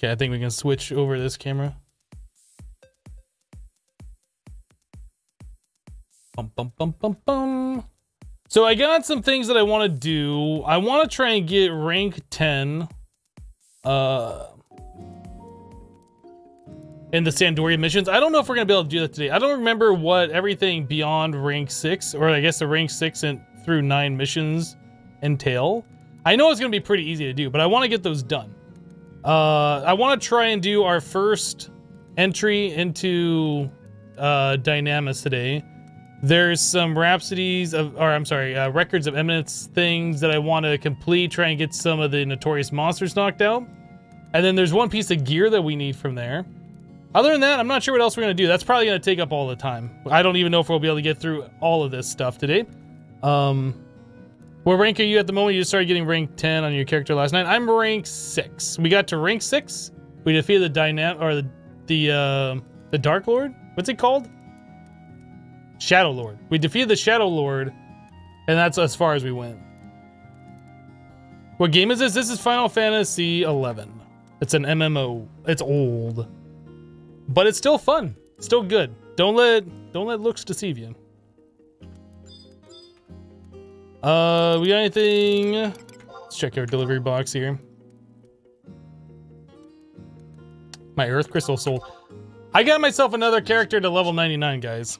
Okay, I think we can switch over this camera. Bum, bum, bum, bum, bum. So I got some things that I want to do. I want to try and get rank 10 in the Sandoria missions. I don't know if we're going to be able to do that today. I don't remember what everything beyond rank 6, or I guess the rank 6 and through 9 missions entail. I know it's going to be pretty easy to do, but I want to get those done. I want to try and do our first entry into Dynamis today. There's some records of eminence things that I want to complete, try and get some of the notorious monsters knocked out. And then there's one piece of gear that we need from there. Other than that, I'm not sure what else we're going to do. That's probably going to take up all the time. I don't even know if we'll be able to get through all of this stuff today. What rank are you at the moment? You just started getting rank 10 on your character last night. I'm rank 6. We got to rank 6. We defeated the Dark Lord. What's it called? Shadow Lord. We defeated the Shadow Lord, and that's as far as we went. What game is this? This is Final Fantasy 11. It's an MMO. It's old, but it's still fun. Still good. Don't let looks deceive you. We got anything? Let's check our delivery box here. My Earth Crystal sold. I got myself another character to level 99, guys.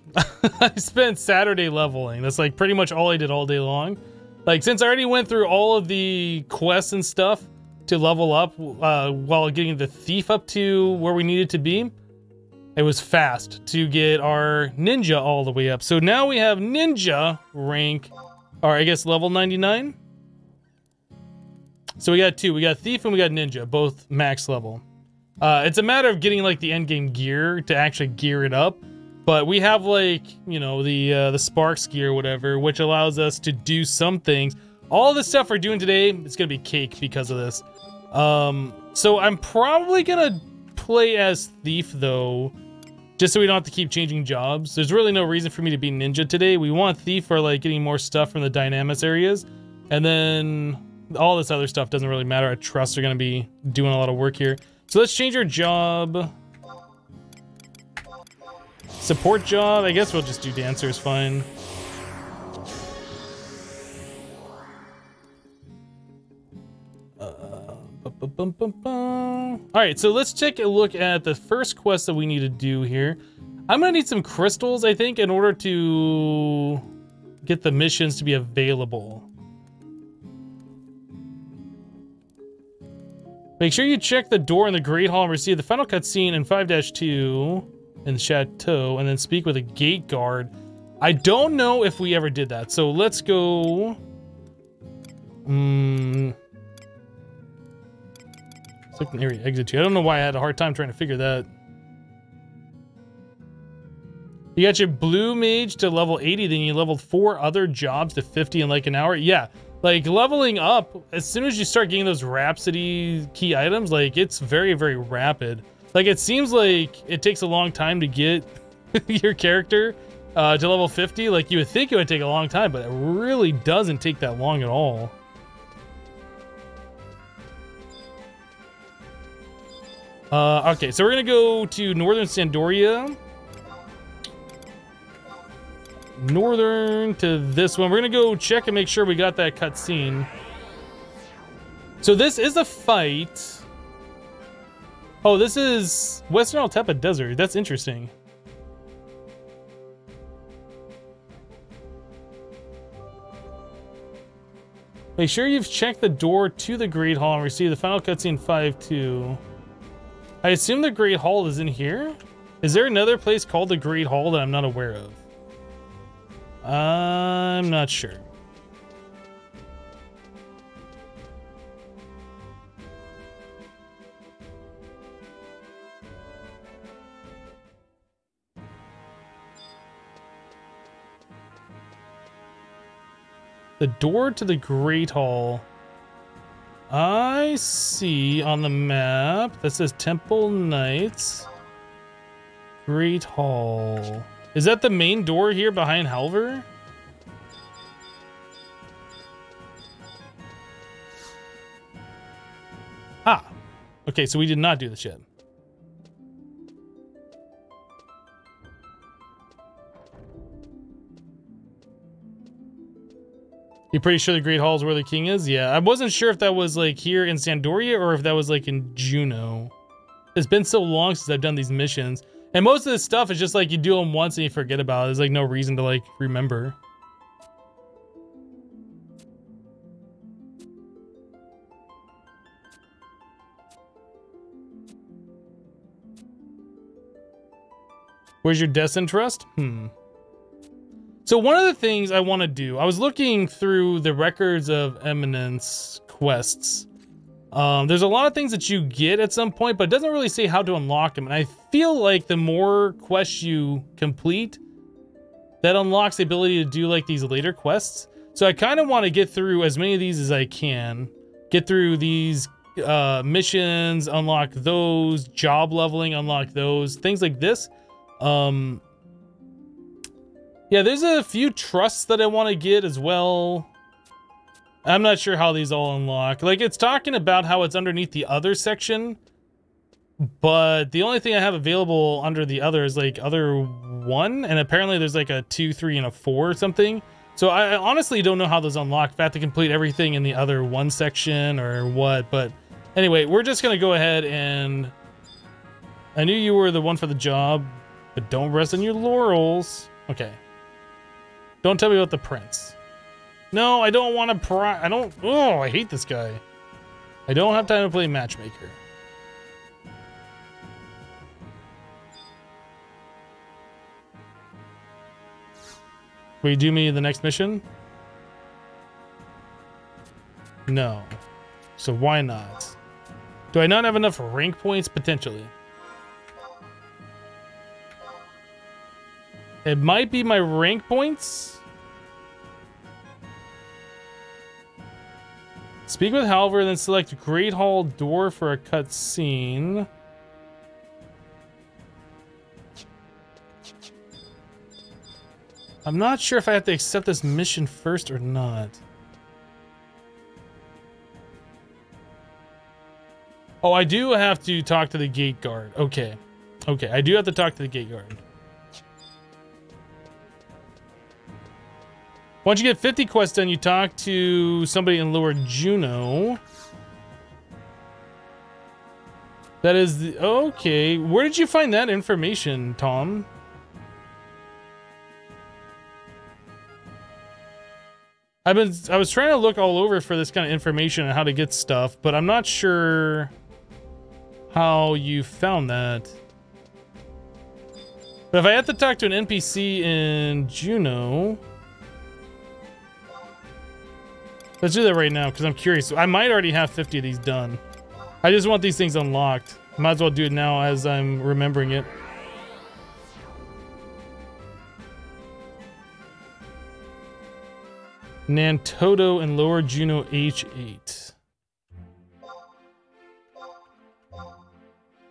I spent Saturday leveling. That's like pretty much all I did all day long. Like, since I already went through all of the quests and stuff to level up while getting the thief up to where we needed to be, it was fast to get our ninja all the way up. So now we have ninja rank, or I guess level 99. So we got two. We got thief and we got ninja, both max level. It's a matter of getting like the end game gear to actually gear it up, but we have like, you know, the sparks gear or whatever, which allows us to do some things. All the stuff we're doing today is gonna be cake because of this. So I'm probably gonna play as thief though, just so we don't have to keep changing jobs. There's really no reason for me to be ninja today. We want thief for like getting more stuff from the Dynamis areas, and then all this other stuff doesn't really matter. Our trusts are gonna be doing a lot of work here. So let's change our job. Support job. I guess we'll just do dancer is fine. Alright, so let's take a look at the first quest that we need to do here. I'm gonna need some crystals, I think, in order to get the missions to be available. Make sure you check the door in the Great Hall and receive the final cutscene in 5-2 in the Chateau, and then speak with a gate guard. I don't know if we ever did that, so let's go. Select an area exit to. I don't know why I had a hard time trying to figure that. You got your blue mage to level 80, then you leveled 4 other jobs to 50 in like an hour. Yeah. Like, leveling up, as soon as you start getting those Rhapsody key items, like, it's very, very rapid. Like, it seems like it takes a long time to get your character to level 50. Like, you would think it would take a long time, but it really doesn't take that long at all. Okay, so we're gonna go to Northern Sandoria. Northern to this one. We're gonna go check and make sure we got that cutscene. So this is a fight. Oh, this is Western Altepa Desert. That's interesting. Make sure you've checked the door to the Great Hall and received the final cutscene 5-2. I assume the Great Hall is in here? Is there another place called the Great Hall that I'm not aware of? I'm not sure. The door to the Great Hall. I see on the map that says Temple Knights. Great Hall. Is that the main door here behind Halver? Ah, Okay, so we did not do this yet. You pretty sure the Great Hall is where the king is? Yeah, I wasn't sure if that was like here in Sandoria or if that was like in Juno. It's been so long since I've done these missions. And most of this stuff is just like you do them once and you forget about it. There's like no reason to like remember. Where's your Destin Trust? So one of the things I want to do, I was looking through the records of Eminence quests. There's a lot of things that you get at some point, but it doesn't really say how to unlock them. And I feel like the more quests you complete, that unlocks the ability to do like these later quests. So I kind of want to get through as many of these as I can. Get through these missions, unlock those, job leveling, unlock those, things like this. Yeah, there's a few trusts that I want to get as well. I'm not sure how these all unlock. Like, it's talking about how it's underneath the other section, but the only thing I have available under the other is like other 1, and apparently there's like a 2, 3, and a 4 or something. So I honestly don't know how those unlock. If I have to complete everything in the other 1 section or what, but anyway, we're just gonna go ahead and... I knew you were the one for the job, but don't rest on your laurels. Okay. Don't tell me about the prince. No, I don't want to I don't... Oh, I hate this guy. I don't have time to play matchmaker. Will you do me the next mission? No. So why not? Do I not have enough rank points? Potentially. It might be my rank points. Speak with Halver, then select Great Hall door for a cutscene. I'm not sure if I have to accept this mission first or not. Oh, I do have to talk to the gate guard. Okay. Okay, I do have to talk to the gate guard. Once you get 50 quests done, you talk to somebody in Lower Juno. That is the... Okay. Where did you find that information, Tom? I was trying to look all over for this kind of information on how to get stuff, but I'm not sure how you found that. But if I have to talk to an NPC in Juno... Let's do that right now, because I'm curious. I might already have 50 of these done. I just want these things unlocked. Might as well do it now as I'm remembering it. Nantodo and Lower Juno H8.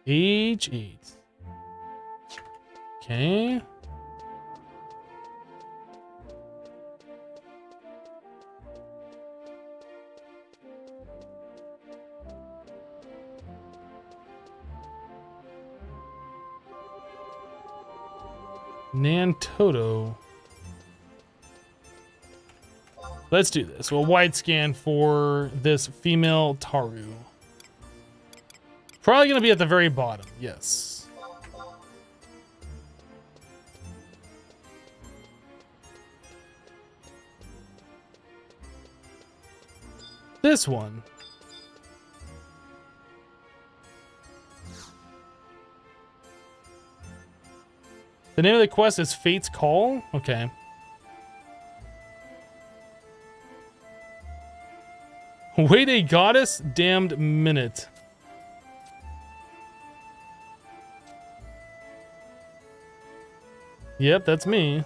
H8. Okay. Nantodo. Let's do this. We'll wide scan for this female Taru. Probably going to be at the very bottom. Yes. This one. The name of the quest is Fate's Call? Okay. Wait a goddess damned minute. Yep, that's me.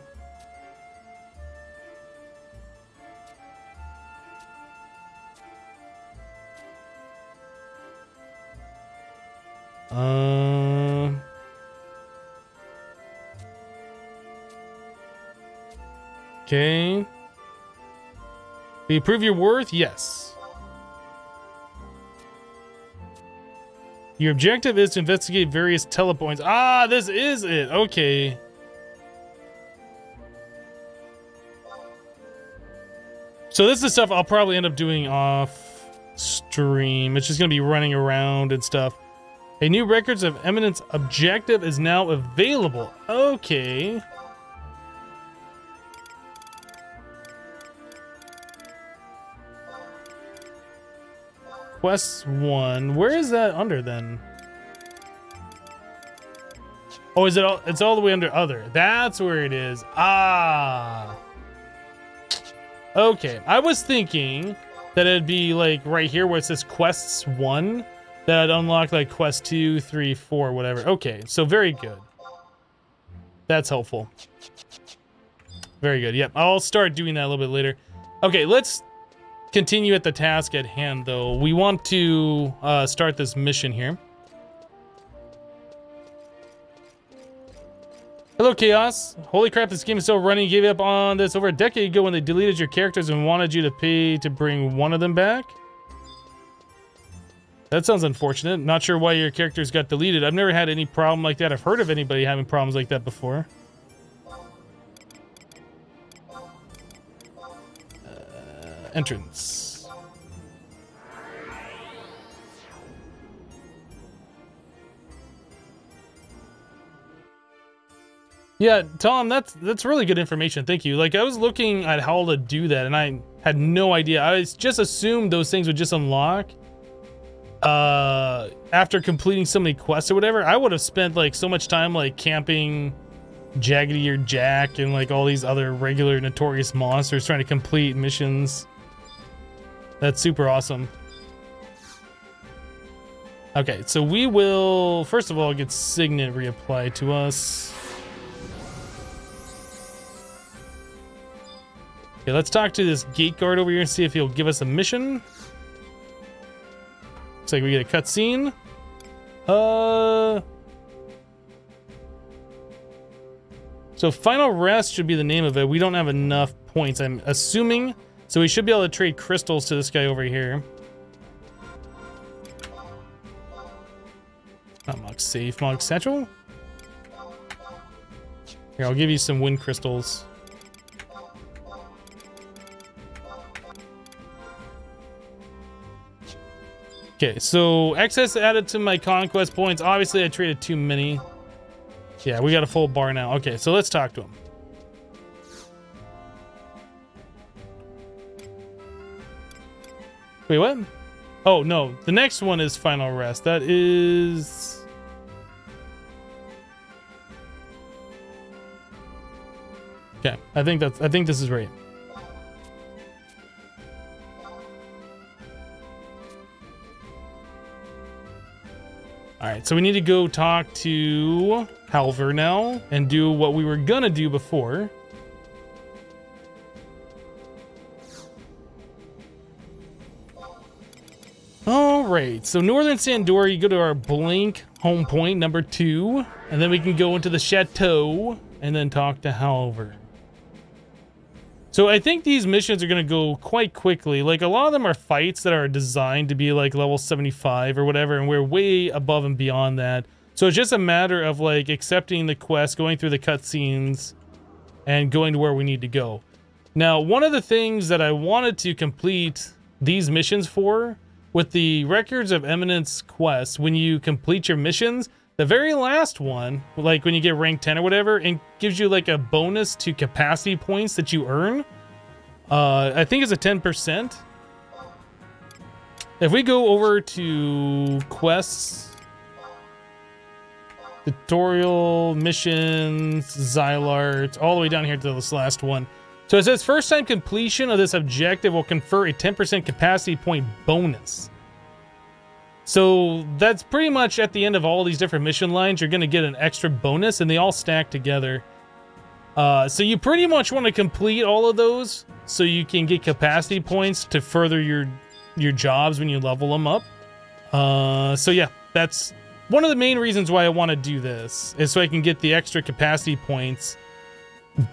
Okay. Do you prove your worth? Yes. Your objective is to investigate various telepoints. Ah, this is it. Okay. So this is stuff I'll probably end up doing off stream. It's just going to be running around and stuff. A new Records of Eminence objective is now available. Okay. Quest 1. Where is that under then? Oh, is it all? It's all the way under other. That's where it is. Ah. Okay. I was thinking that it'd be like right here where it says Quests 1. That I'd unlock like Quest 2, 3, 4, whatever. Okay. So very good. That's helpful. Very good. Yep. I'll start doing that a little bit later. Okay. Let's continue at the task at hand, though. We want to start this mission here. Hello, Chaos. Holy crap, this game is still running. You gave up on this over a decade ago when they deleted your characters and wanted you to pay to bring one of them back. That sounds unfortunate. Not sure why your characters got deleted. I've never had any problem like that. I've heard of anybody having problems like that before. Entrance. Yeah, Tom, that's really good information. Thank you. Like, I was looking at how to do that, and I had no idea. I just assumed those things would just unlock after completing so many quests or whatever. I would have spent like so much time like camping Jaggedy or Jack and like all these other regular notorious monsters trying to complete missions. That's super awesome. Okay, so we will first of all get Signet reapplied to us. Okay, let's talk to this gate guard over here and see if he'll give us a mission. Looks like we get a cutscene. So Final Rest should be the name of it. We don't have enough points, I'm assuming. So we should be able to trade crystals to this guy over here. Not Mog Safe, Mog Satchel. Here, I'll give you some wind crystals. Okay, so excess added to my conquest points. Obviously, I traded too many. Yeah, we got a full bar now. Okay, so let's talk to him. Wait, what? Oh, no. The next one is Final Rest. That is... Okay, I think this is right. Alright, so we need to go talk to Halver now and do what we were gonna do before. Alright, so Northern Sandora, you go to our Blink home point, number 2, and then we can go into the Chateau and then talk to Halver. So I think these missions are going to go quite quickly. Like, a lot of them are fights that are designed to be like level 75 or whatever, and we're way above and beyond that. So it's just a matter of like accepting the quest, going through the cutscenes, and going to where we need to go. Now, one of the things that I wanted to complete these missions for, with the Records of Eminence quest, when you complete your missions, the very last one, like when you get rank 10 or whatever, it gives you like a bonus to capacity points that you earn. I think it's a 10%. If we go over to quests, tutorial, missions, Xylart, all the way down here to this last one. So it says first time completion of this objective will confer a 10% capacity point bonus. So that's pretty much at the end of all these different mission lines, you're going to get an extra bonus, and they all stack together. So you pretty much want to complete all of those so you can get capacity points to further your jobs when you level them up. So yeah, that's one of the main reasons why I want to do this, is so I can get the extra capacity points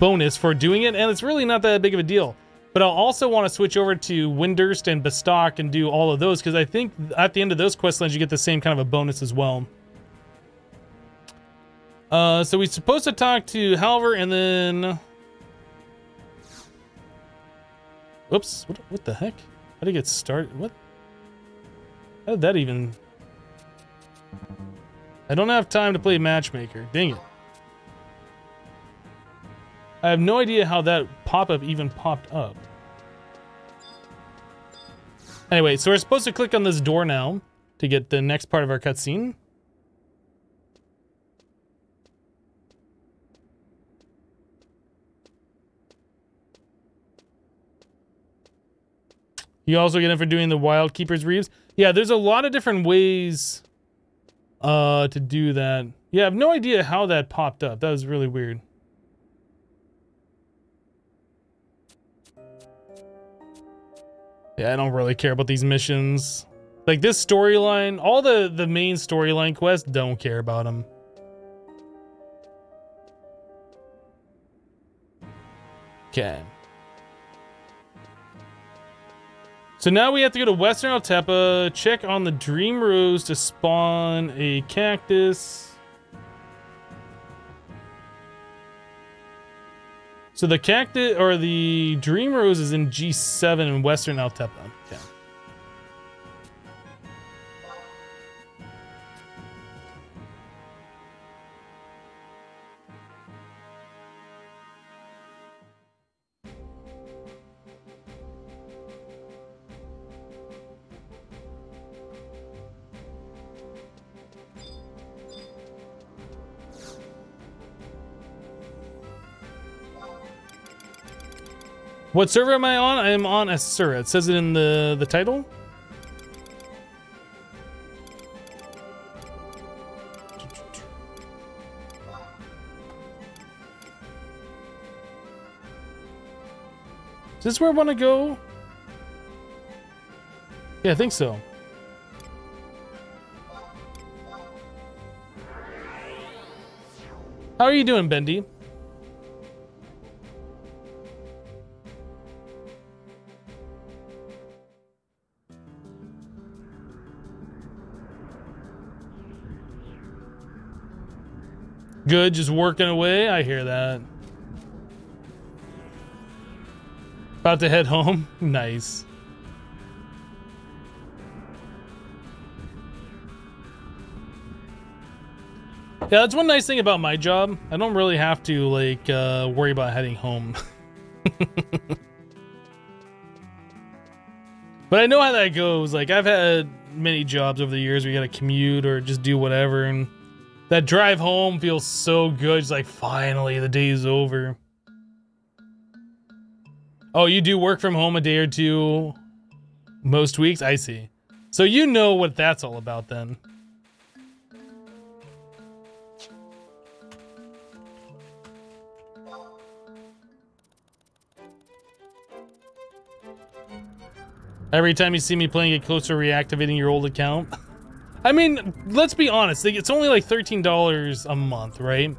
bonus for doing it, and it's really not that big of a deal. But I'll also want to switch over to Windurst and Bastok and do all of those, because I think at the end of those quest lines you get the same kind of a bonus as well. So we're supposed to talk to Halver and then... Whoops, what the heck? How did it get started? What? How did that even... I don't have time to play matchmaker. Dang it. I have no idea how that pop-up even popped up. Anyway, so we're supposed to click on this door now to get the next part of our cutscene. You also get in for doing the Wild Keeper's Reeves. Yeah, there's a lot of different ways to do that. Yeah, I have no idea how that popped up. That was really weird. Yeah, I don't really care about these missions. Like this storyline, all the main storyline quests, don't care about them. Okay. So now we have to go to Western Altepa, check on the Dream Rose to spawn a cactus. So the cactus, or the Dream Rose is in G7 in Western Altepa. Okay. What server am I on? I am on Asura. It says it in the title. Is this where I want to go? Yeah, I think so. How are you doing, Bendy? Good, just working away. I hear that. About to head home. Nice. Yeah, that's one nice thing about my job. I don't really have to like worry about heading home. But I know how that goes. Like I've had many jobs over the years where you gotta commute or just do whatever, and that drive home feels so good. It's like, finally, the day is over. Oh, you do work from home a day or two most weeks? I see. So you know what that's all about then. Every time you see me playing, get closer to reactivating your old account. I mean, let's be honest, it's only like $13 a month, right?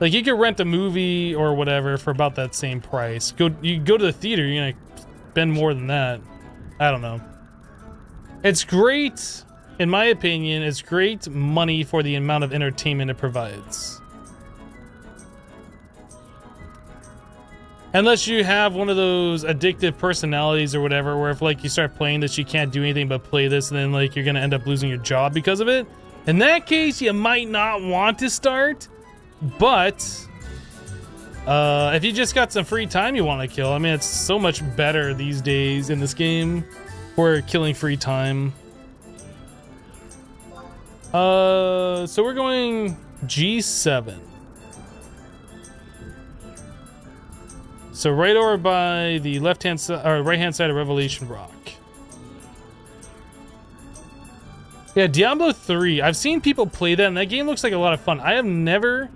Like you could rent a movie or whatever for about that same price. You go to the theater, you're gonna spend more than that. I don't know. It's great, in my opinion, it's great money for the amount of entertainment it provides. Unless you have one of those addictive personalities or whatever, where if like you start playing this, you can't do anything but play this, and then like you're gonna end up losing your job because of it. In that case, you might not want to start. But if you just got some free time you want to kill, I mean, it's so much better these days in this game for killing free time. So we're going G7. So right over by the left-hand side, or right-hand side of Revelation Rock. Yeah, Diablo 3. I've seen people play that, and that game looks like a lot of fun. I have never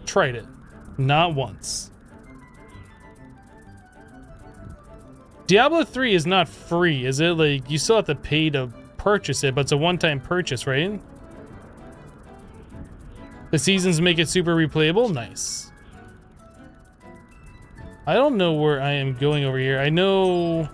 tried it. Not once. Diablo 3 is not free, is it? Like, you still have to pay to purchase it, but it's a one-time purchase, right? The seasons make it super replayable? Nice. I don't know where I am going over here. I know...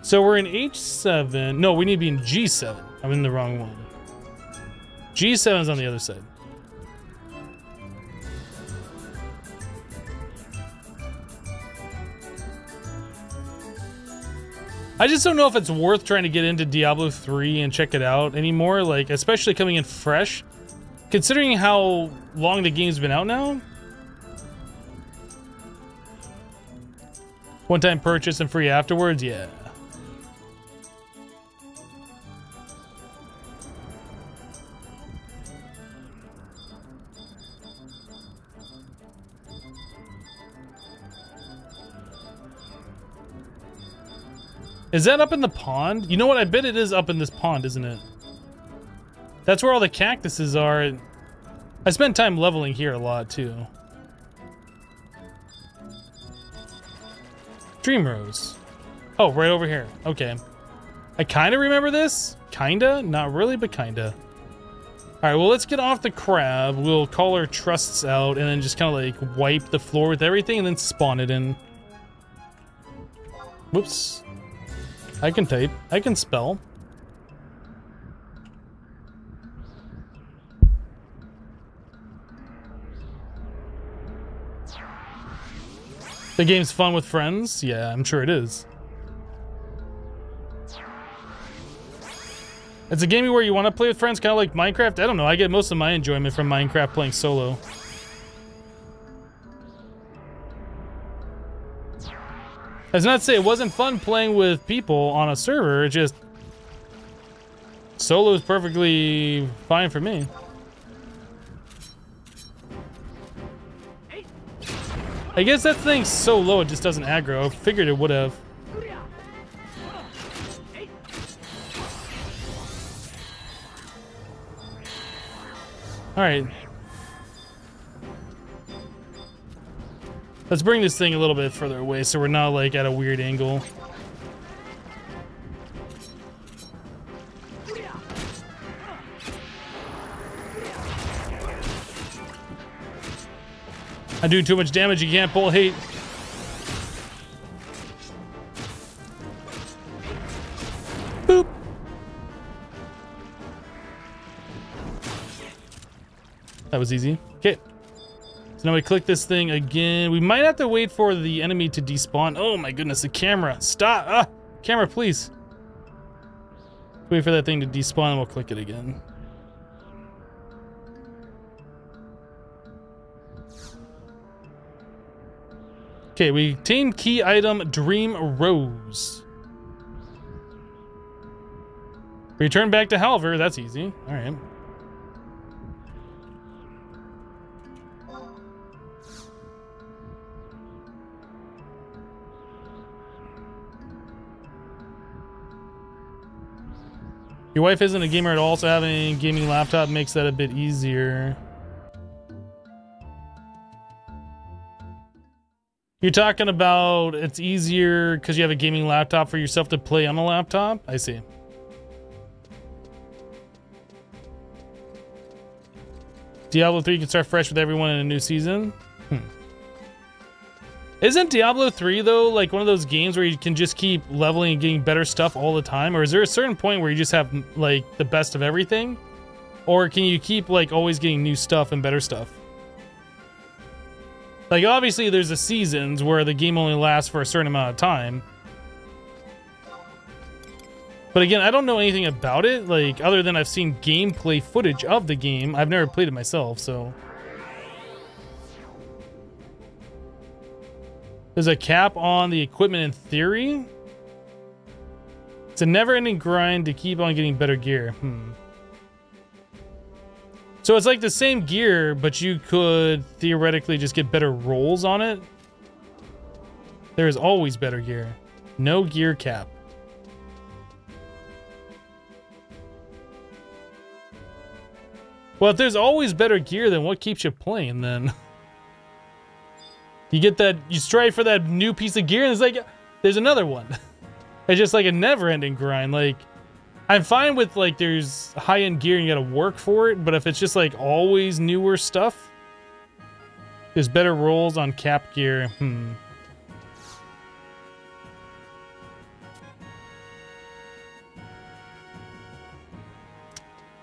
So we're in H7. No, we need to be in G7. I'm in the wrong one. G7 is on the other side. I just don't know if it's worth trying to get into Diablo 3 and check it out anymore, like, especially coming in fresh. Considering how long the game's been out now. One-time purchase and free afterwards, yeah. Is that up in the pond? You know what? I bet it is up in this pond, isn't it? That's where all the cactuses are. I spent time leveling here a lot, too. Dream Rose. Oh, right over here. Okay. I kind of remember this. Kinda? Not really, but kinda. Alright, well, let's get off the crab. We'll call our trusts out and then just kind of like wipe the floor with everything and then spawn it in. Whoops. I can type. I can spell. The game's fun with friends? Yeah, I'm sure it is. It's a game where you want to play with friends, kind of like Minecraft. I don't know. I get most of my enjoyment from Minecraft playing solo. That's not to say it wasn't fun playing with people on a server. It just... Solo is perfectly fine for me. I guess that thing's so low it just doesn't aggro. I figured it would have. Alright. Let's bring this thing a little bit further away so we're not like at a weird angle. I'm doing too much damage, you can't pull hate. Boop. That was easy. Okay. So now we click this thing again. We might have to wait for the enemy to despawn. Oh my goodness, the camera. Stop. Ah, camera, please. Wait for that thing to despawn and we'll click it again. Okay, we obtained key item Dream Rose. Return back to Halver. That's easy. All right. Your wife isn't a gamer at all, so having a gaming laptop makes that a bit easier. You're talking about it's easier because you have a gaming laptop for yourself to play on a laptop? I see. Diablo 3 can start fresh with everyone in a new season? Isn't Diablo 3 though like one of those games where you can just keep leveling and getting better stuff all the time? Or is there a certain point where you just have like the best of everything? Or can you keep like always getting new stuff and better stuff? Like obviously there's the seasons where the game only lasts for a certain amount of time. But again, I don't know anything about it, like other than I've seen gameplay footage of the game. I've never played it myself, so. There's a cap on the equipment in theory. It's a never-ending grind to keep on getting better gear. So it's like the same gear, but you could theoretically just get better rolls on it. There is always better gear. No gear cap. Well, if there's always better gear, then what keeps you playing then? You get that, you strive for that new piece of gear and it's like, there's another one. It's just like a never-ending grind. Like, I'm fine with like there's high-end gear and you gotta work for it, but if it's just like always newer stuff, there's better rolls on cap gear.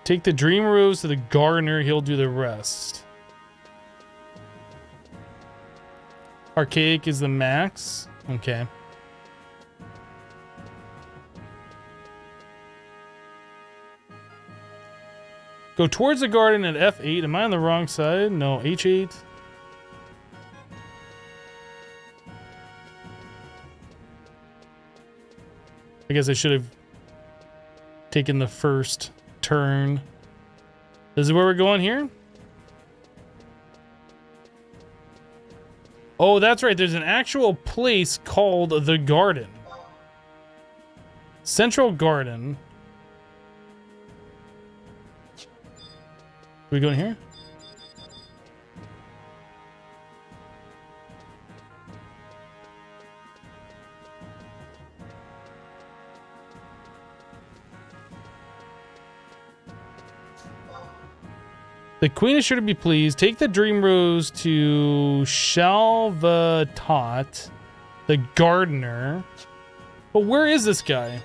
Take the Dream Rose to the Gardener, he'll do the rest. Archaic is the max. Okay. Go towards the garden at F8. Am I on the wrong side? No, H8. I guess I should have taken the first turn. This is where we're going here? Oh, that's right. There's an actual place called the Garden. Central Garden. We going here? The queen is sure to be pleased. Take the Dream Rose to Shalvatot, the gardener. But where is this guy?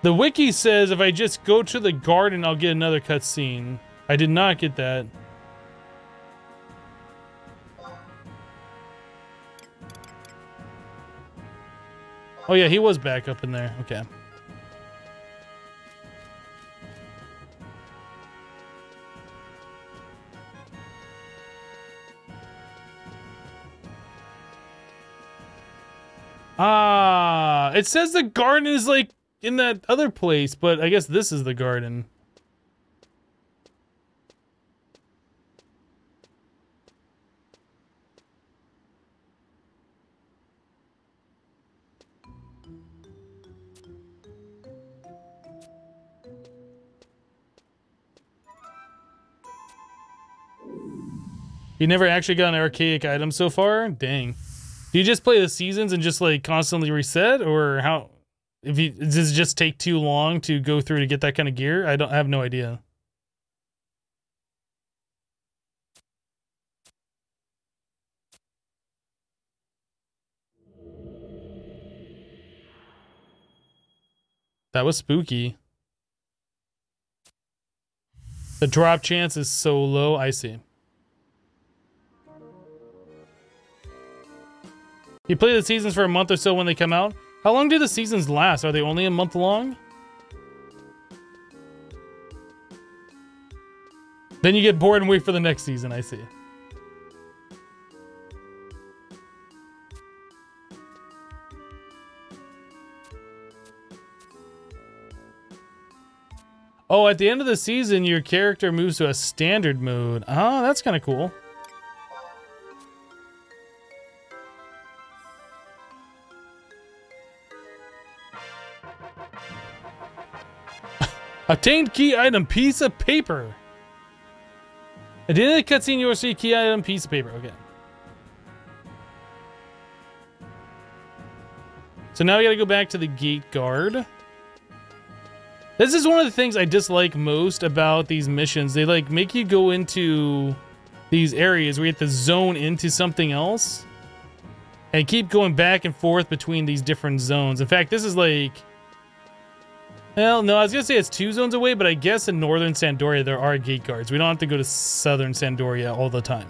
The wiki says if I just go to the garden, I'll get another cutscene. I did not get that. Oh yeah, he was back up in there. Okay. Ah, it says the garden is like in that other place, but I guess this is the garden. You never actually got an archaic item so far? Dang. Do you just play the seasons and just like constantly reset, or how? If you does it just take too long to go through to get that kind of gear? I have no idea. That was spooky. The drop chance is so low. I see. You play the seasons for a month or so when they come out. How long do the seasons last? Are they only a month long? Then you get bored and wait for the next season, I see. Oh, at the end of the season, your character moves to a standard mode. Oh, that's kind of cool. Obtained key item, piece of paper. At the end of the cutscene, you will see key item, piece of paper. Okay. So now we gotta go back to the gate guard. This is one of the things I dislike most about these missions. They like make you go into these areas where you have to zone into something else and keep going back and forth between these different zones. In fact, this is like, well, no, I was gonna say it's 2 zones away, but I guess in northern Sandoria there are gate guards. We don't have to go to southern Sandoria all the time.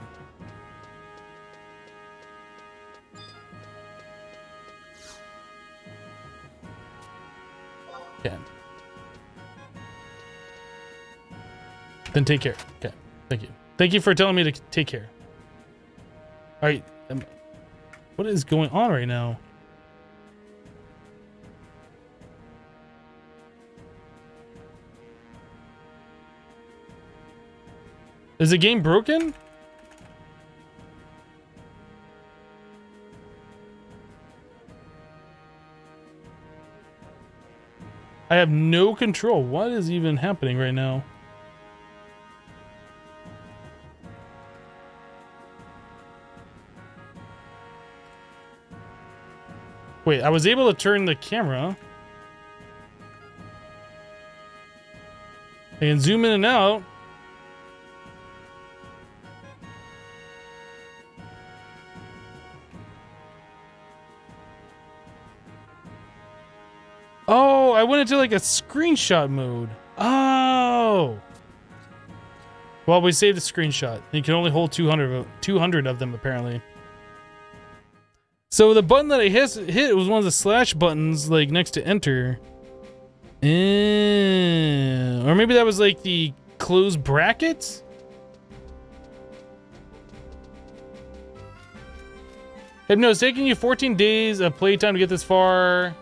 Okay. Then take care. Okay. Thank you. Thank you for telling me to take care. All right. What is going on right now? Is the game broken? I have no control. What is even happening right now? Wait, I was able to turn the camera. I can zoom in and out. Oh, I went into like a screenshot mode. Oh. Well, we saved a screenshot. You can only hold 200 of them, apparently. So the button that I hit was one of the slash buttons, like next to enter. Or maybe that was like the close brackets? No, it's taking you 14 days of playtime to get this far.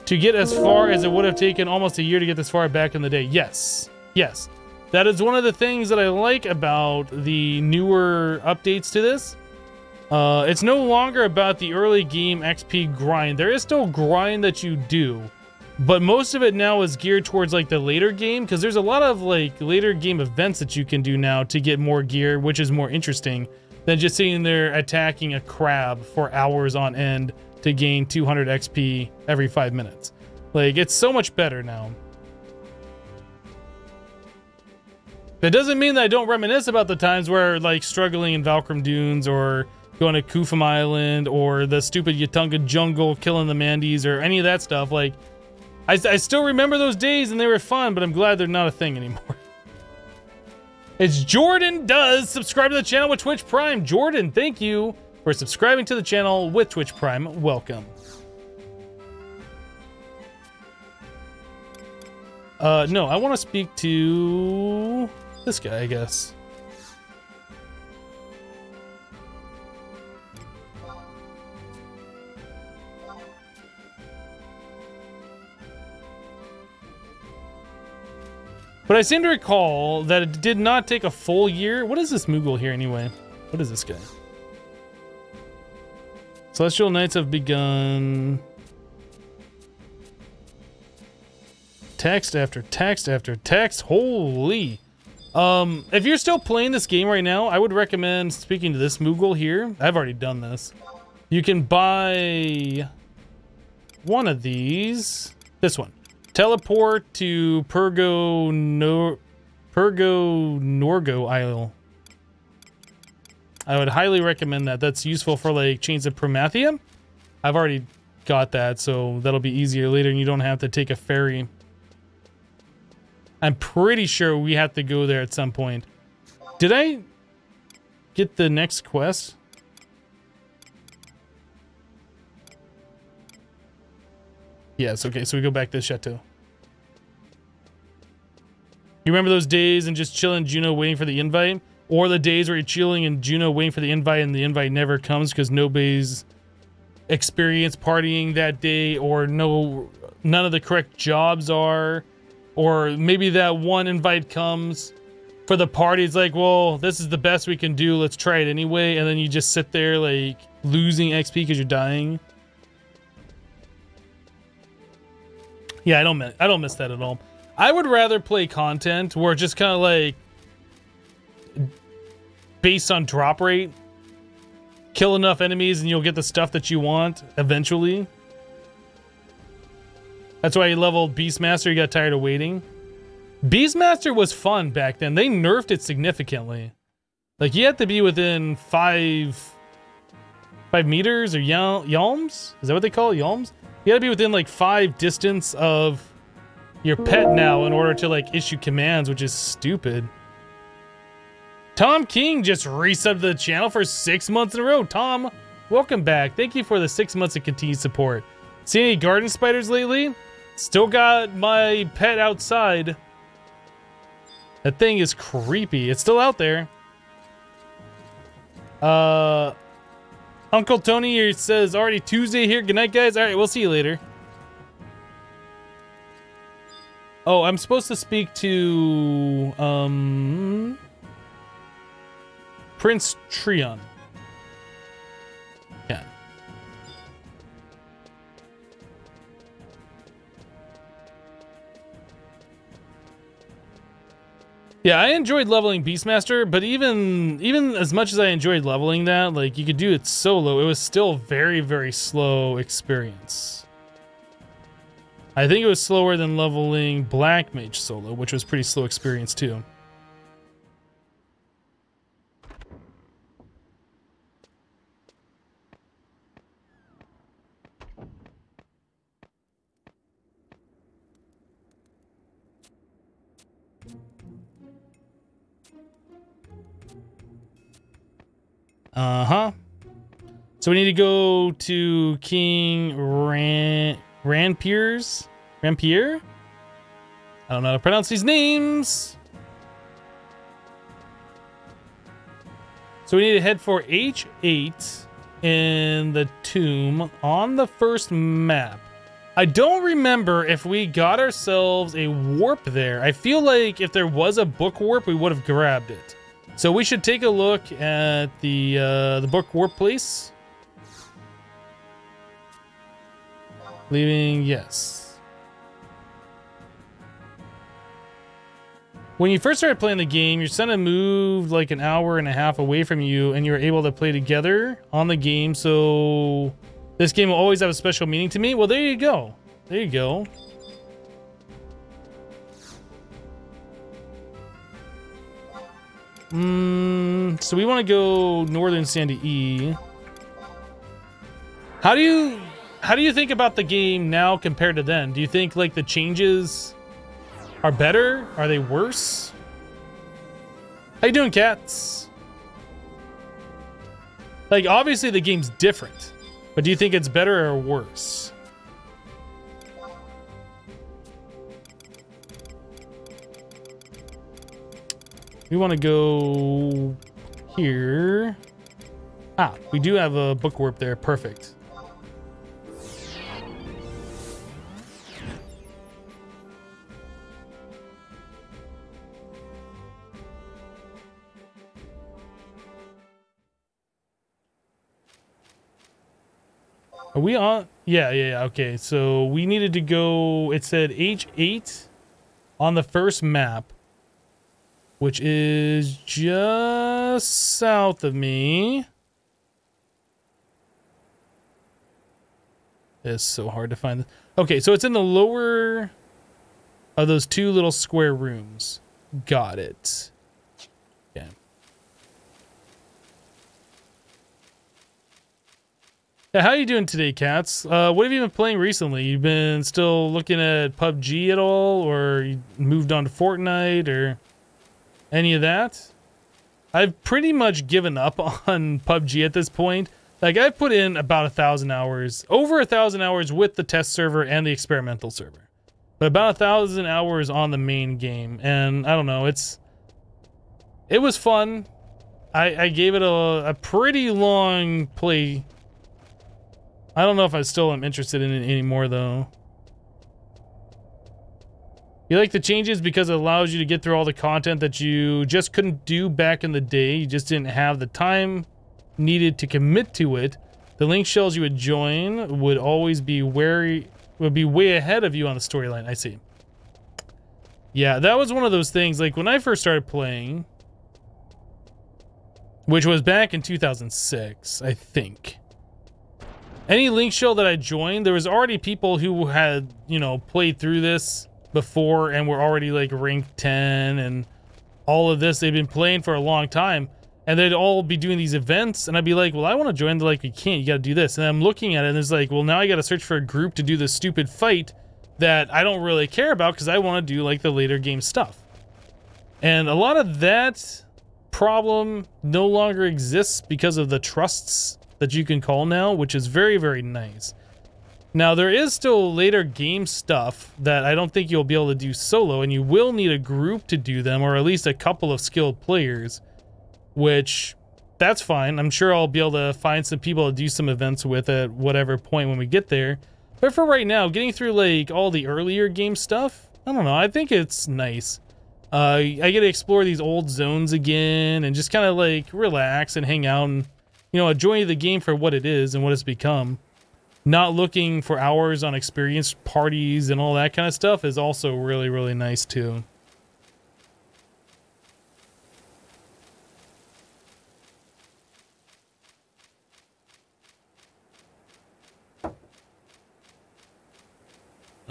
To get as far as it would have taken almost a year to get this far back in the day. Yes. Yes. That is one of the things that I like about the newer updates to this. It's no longer about the early game XP grind. There is still grind that you do, but most of it now is geared towards like the later game, because there's a lot of like later game events that you can do now to get more gear, which is more interesting than just sitting there attacking a crab for hours on end to gain 200 XP every 5 minutes. Like, it's so much better now. That doesn't mean that I don't reminisce about the times where, like, struggling in Valkyrie Dunes or going to Kufum Island or the stupid Yatunga jungle killing the Mandies or any of that stuff. Like, I still remember those days and they were fun, but I'm glad they're not a thing anymore. It's Jordan Does subscribe to the channel with Twitch Prime. Jordan, thank you for subscribing to the channel with Twitch Prime. Welcome. No, I want to speak to this guy, I guess. But I seem to recall that it did not take a full year. What is this Moogle here anyway? What is this guy? Celestial Knights have begun. Text after text after text. Holy. If you're still playing this game right now, I would recommend speaking to this Moogle here. I've already done this. You can buy one of these. This one. Teleport to Purgo Norgo Isle. I would highly recommend that. That's useful for like Chains of Prometheum. I've already got that, so that'll be easier later and you don't have to take a ferry. I'm pretty sure we have to go there at some point. Did I get the next quest? Yes, okay, so we go back to the chateau. You remember those days and just chilling Juno waiting for the invite? Or the days where you're chilling and Juno waiting for the invite and the invite never comes because nobody's experienced partying that day, or none of the correct jobs are, or maybe that one invite comes for the party. It's like, well, this is the best we can do. Let's try it anyway. And then you just sit there like losing XP because you're dying. Yeah, I don't miss that at all. I would rather play content where it's just kind of like based on drop rate. Kill enough enemies and you'll get the stuff that you want eventually. That's why you leveled Beastmaster, you got tired of waiting. Beastmaster was fun back then. They nerfed it significantly. Like, you had to be within 5 meters or yalms? Is that what they call it? Yalms? You gotta be within like 5 distance of your pet now in order to like issue commands, which is stupid. Tom King just resubbed the channel for 6 months in a row. Tom, welcome back. Thank you for the 6 months of continued support. See any garden spiders lately? Still got my pet outside. That thing is creepy. It's still out there. Uncle Tony here says already Tuesday here. Good night, guys. All right, we'll see you later. Oh, I'm supposed to speak to Prince Trion. Yeah. Yeah, I enjoyed leveling Beastmaster, but even as much as I enjoyed leveling that, like, you could do it solo, it was still very, very slow experience. I think it was slower than leveling Black Mage solo, which was pretty slow experience too. Uh-huh. So we need to go to King Rampier? I don't know how to pronounce these names. So we need to head for H8 in the tomb on the first map. I don't remember if we got ourselves a warp there. I feel like if there was a book warp, we would have grabbed it. So we should take a look at the book warp place. Leaving, yes. When you first started playing the game, your son had moved like an hour and a half away from you, and you were able to play together on the game. So this game will always have a special meaning to me. Well, there you go. There you go. So we want to go Northern Sandy E. How do you think about the game now compared to then? Do you think like the changes are better? Are they worse? How you doing, cats? Like, obviously the game's different, but do you think it's better or worse? We want to go here. Ah, we do have a book warp there. Perfect. Are we on? Yeah. Okay, so we needed to go. It said H8 on the first map, which is just south of me. It's so hard to find. Okay, so it's in the lower of those two little square rooms. Got it. Okay. Yeah, how are you doing today, cats? What have you been playing recently? You've been still looking at PUBG at all, or you moved on to Fortnite, or any of that? I've pretty much given up on PUBG at this point. Like, I've put in about 1,000 hours, over 1,000 hours with the test server and the experimental server, but about 1,000 hours on the main game. And I don't know, it was fun. I gave it a pretty long play. I don't know if I still am interested in it anymore though. You like the changes because it allows you to get through all the content that you just couldn't do back in the day. You just didn't have the time needed to commit to it. The link shells you would join would always be way ahead of you on the storyline. I see. Yeah, that was one of those things. Like when I first started playing, which was back in 2006, I think. Any link shell that I joined, there was already people who had, you know, played through this before and were already like rank 10 and all of this. They've been playing for a long time, and they'd all be doing these events, and I'd be like, well, I want to join. They're like, you can't, you got to do this. And I'm looking at it and it's like, well, now I got to search for a group to do this stupid fight that I don't really care about because I want to do like the later game stuff. And a lot of that problem no longer exists because of the trusts that you can call now, which is very, very nice. Now, there is still later game stuff that I don't think you'll be able to do solo, and you will need a group to do them, or at least a couple of skilled players, which, that's fine. I'm sure I'll be able to find some people to do some events with at whatever point when we get there. But for right now, getting through, like, all the earlier game stuff, I don't know, I think it's nice. I get to explore these old zones again, and just kind of, like, relax and hang out and, you know, enjoy the game for what it is and what it's become. Not looking for hours on experienced parties and all that kind of stuff is also really, really nice too.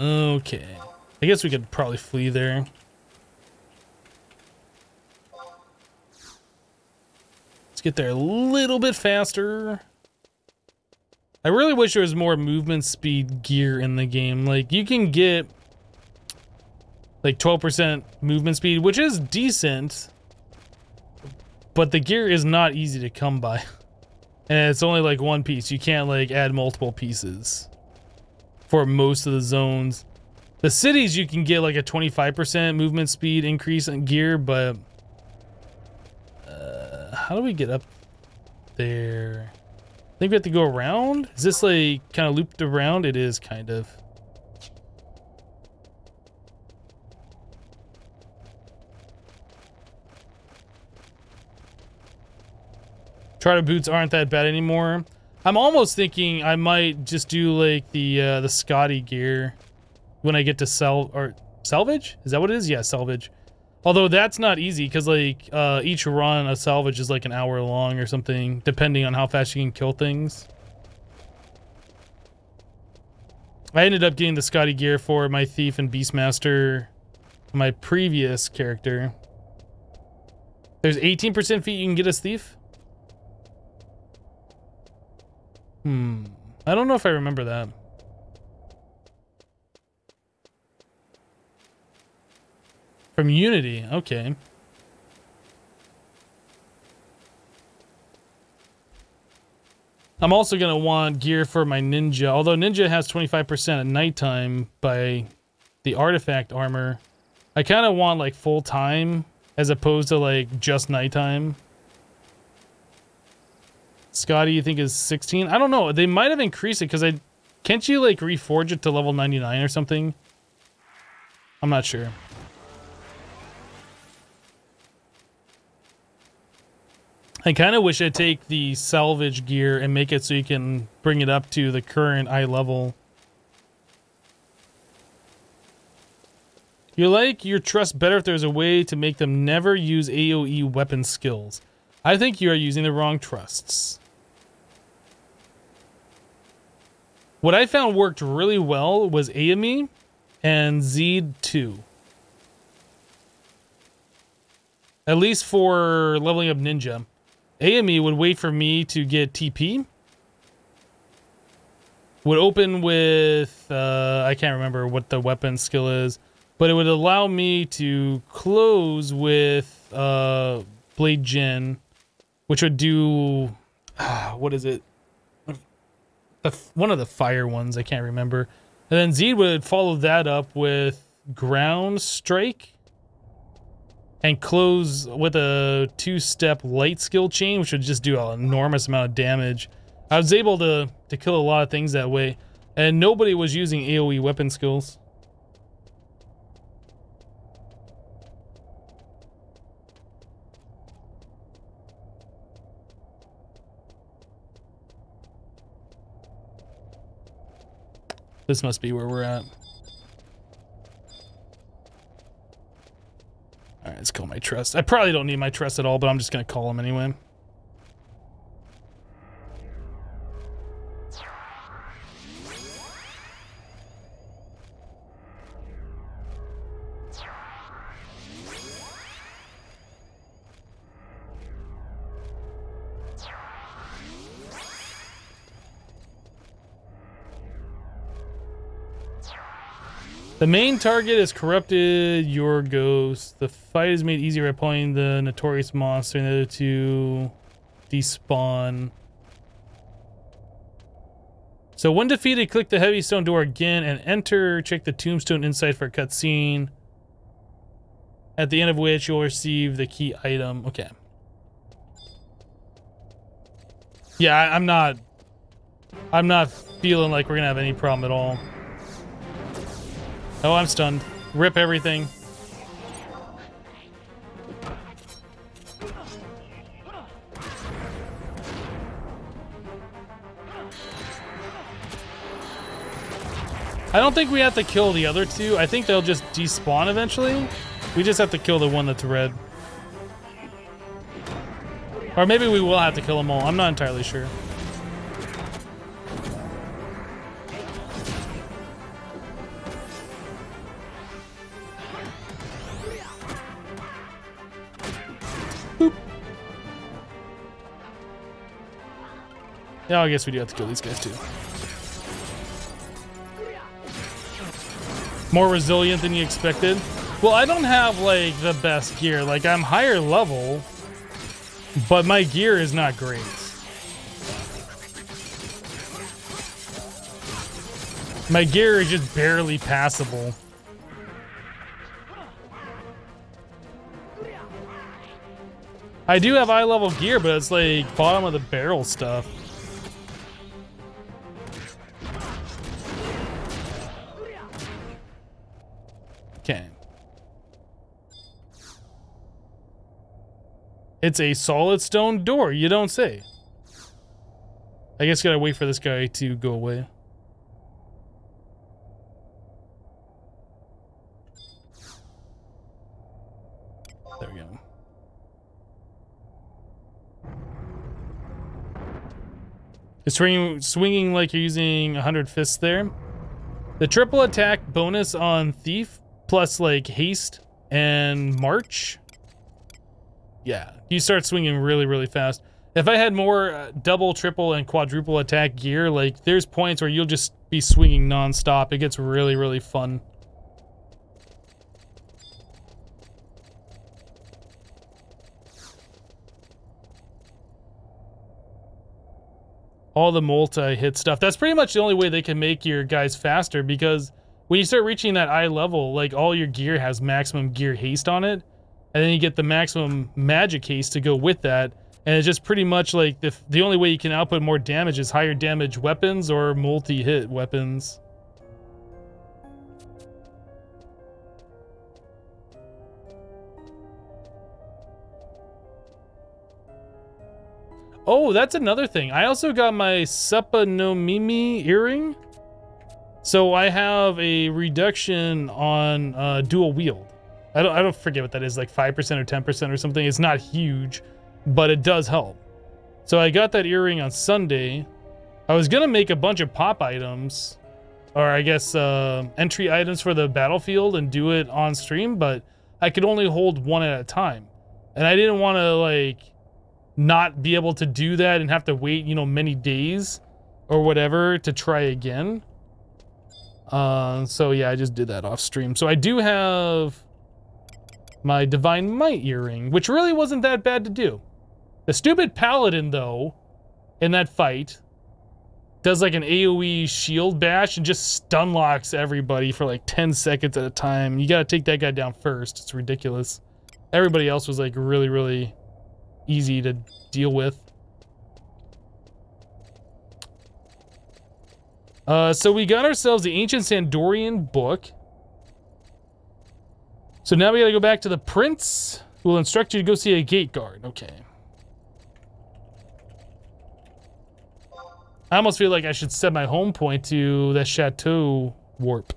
Okay. I guess we could probably flee there. Let's get there a little bit faster. I really wish there was more movement speed gear in the game. Like, you can get like 12% movement speed, which is decent, but the gear is not easy to come by. And it's only like one piece. You can't like add multiple pieces for most of the zones. The cities, you can get like a 25% movement speed increase in gear, but how do we get up there? I think we have to go around. Is this like kind of looped around? It is kind of. Charter boots aren't that bad anymore. I'm almost thinking I might just do like the Scotty gear when I get to salvage? Is that what it is? Yeah, salvage. Although that's not easy because like each run of salvage is like an hour long or something, depending on how fast you can kill things. I ended up getting the Scotty gear for my thief and beastmaster, my previous character. There's 18% feat you can get as thief. I don't know if I remember that. From Unity, okay. I'm also gonna want gear for my ninja, although ninja has 25% at nighttime by the artifact armor. I kind of want like full time as opposed to like just nighttime. Scotty, you think is 16? I don't know. They might have increased it because can't you like reforge it to level 99 or something? I'm not sure. I kind of wish I'd take the salvage gear and make it so you can bring it up to the current eye level. You like your trust better if there's a way to make them never use AoE weapon skills. I think you are using the wrong trusts. What I found worked really well was AME and Z2. At least for leveling up ninja. AME would wait for me to get TP. Would open with, I can't remember what the weapon skill is, but it would allow me to close with Blade Gen, which would do, what is it? One of the fire ones, I can't remember. And then Z would follow that up with Ground Strike and close with a 2-step light skill chain, which would just do an enormous amount of damage. I was able to kill a lot of things that way, and nobody was using AoE weapon skills. This must be where we're at. Alright, let's call my trust. I probably don't need my trust at all, but I'm just gonna call him anyway. The main target is corrupted your ghost. The fight is made easier by pulling the notorious monster and the other two despawn. So when defeated, click the heavy stone door again and enter. Check the tombstone inside for a cutscene, at the end of which you'll receive the key item. Okay. Yeah, I'm not feeling like we're gonna have any problem at all. Oh, I'm stunned. Rip everything. I don't think we have to kill the other two. I think they'll just despawn eventually. We just have to kill the one that's red. Or maybe we will have to kill them all. I'm not entirely sure. Yeah, I guess we do have to kill these guys too. More resilient than you expected. Well, I don't have like the best gear. Like I'm higher level, but my gear is not great. My gear is just barely passable. I do have high level gear, but it's like bottom of the barrel stuff. Okay. It's a solid stone door, you don't say. I guess gotta wait for this guy to go away. There we go. It's swinging like you're using 100 fists there. The triple attack bonus on Thief plus like haste and march. Yeah, you start swinging really, really fast. If I had more double, triple, and quadruple attack gear, like there's points where you'll just be swinging non-stop. It gets really, really fun. All the multi-hit stuff. That's pretty much the only way they can make your guys faster, because when you start reaching that eye level, like all your gear has maximum gear haste on it, and then you get the maximum magic haste to go with that, and it's just pretty much like the only way you can output more damage is higher damage weapons or multi-hit weapons. Oh, that's another thing. I also got my Seppa no Mimi earring. So I have a reduction on dual wield. I don't forget what that is, like 5% or 10% or something. It's not huge, but it does help. So I got that earring on Sunday. I was gonna make a bunch of pop items, or I guess entry items for the battlefield and do it on stream, but I could only hold one at a time. And I didn't want to like not be able to do that and have to wait, you know, many days or whatever to try again. So yeah, I just did that off stream. So I do have my Divine Might earring, which really wasn't that bad to do. The stupid paladin though, in that fight, does like an AoE shield bash and just stun locks everybody for like 10 seconds at a time. You gotta take that guy down first. It's ridiculous. Everybody else was like really, really easy to deal with. So we got ourselves the Ancient Sandorian book. So now we gotta go back to the prince, who will instruct you to go see a gate guard. Okay. I almost feel like I should set my home point to the chateau warp.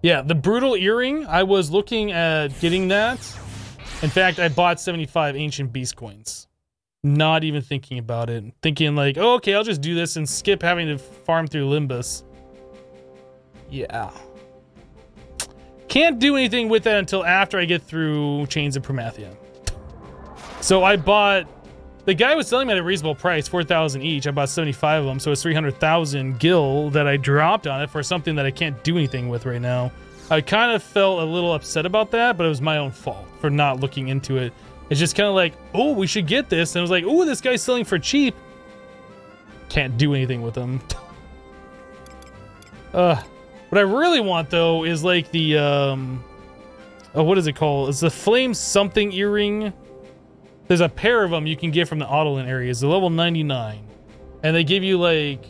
Yeah, the brutal earring, I was looking at getting that. In fact, I bought 75 ancient beast coins. Not even thinking about it. Thinking like, oh, okay, I'll just do this and skip having to farm through Limbus. Yeah. Can't do anything with that until after I get through Chains of Promathia. So I bought... The guy was selling me at a reasonable price, 4,000 each. I bought 75 of them, so it's 300,000 gil that I dropped on it for something that I can't do anything with right now. I kind of felt a little upset about that, but it was my own fault for not looking into it. It's just kind of like, oh, we should get this. And I was like, oh, this guy's selling for cheap. Can't do anything with them. What I really want, though, is like the, oh, what is it called? It's the Flame Something earring. There's a pair of them you can get from the Autolin areas. They're level 99. And they give you, like,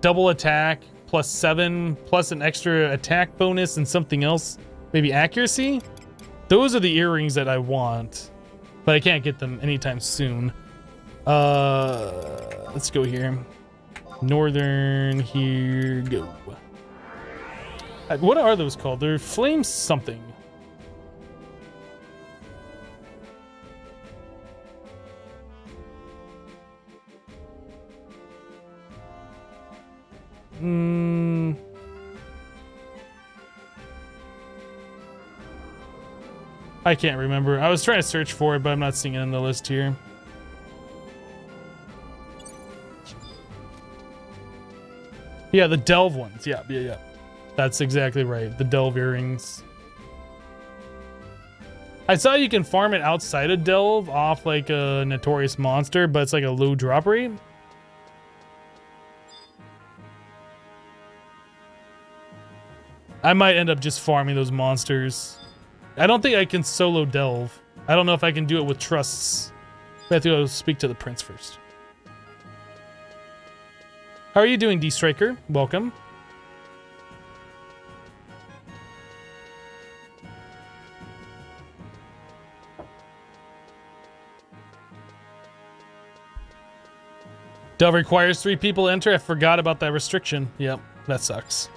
double attack, +7, plus an extra attack bonus and something else. Maybe accuracy? Those are the earrings that I want. But I can't get them anytime soon. Let's go here. Northern, here, go. What are those called? They're flame something. I can't remember. I was trying to search for it, but I'm not seeing it in the list here. Yeah, the delve ones. Yeah, yeah, yeah. That's exactly right. The delve earrings. I saw you can farm it outside of delve off like a notorious monster, but it's like a low drop rate. I might end up just farming those monsters. I don't think I can solo delve. I don't know if I can do it with trusts. I have to go speak to the prince first. How are you doing, D-Striker? Welcome. Delve requires 3 people to enter. I forgot about that restriction. Yep, that sucks.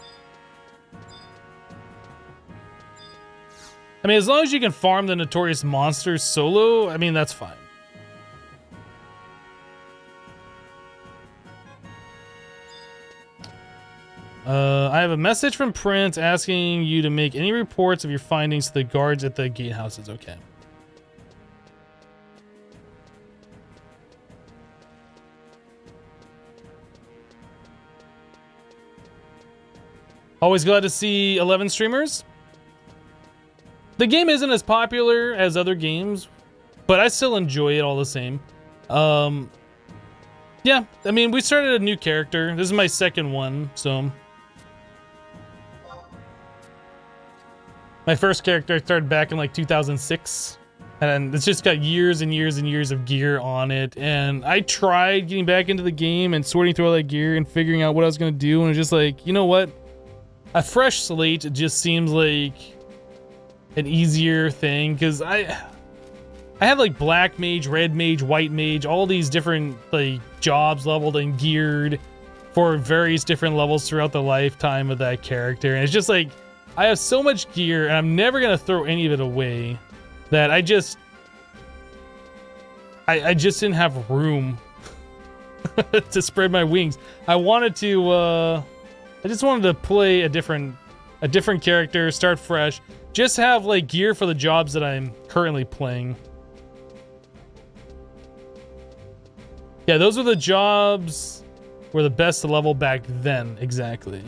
I mean, as long as you can farm the notorious monsters solo, I mean, that's fine. I have a message from Prince asking you to make any reports of your findings to the guards at the gatehouses. Okay. Always glad to see 11 streamers. The game isn't as popular as other games, but I still enjoy it all the same. Yeah, I mean, we started a new character. This is my second one, so... My first character started back in like 2006, and it's just got years and years and years of gear on it. And I tried getting back into the game and sorting through all that gear and figuring out what I was going to do, and it's just like, you know what? A fresh slate just seems like an easier thing, because I had like black mage, red mage, white mage, all these different like jobs leveled and geared for various different levels throughout the lifetime of that character, and it's just like I have so much gear and I'm never gonna throw any of it away that I just didn't have room to spread my wings. I wanted to I just wanted to play a different character, start fresh, just have like gear for the jobs that I'm currently playing. Yeah, those were the jobs were the best level back then, exactly.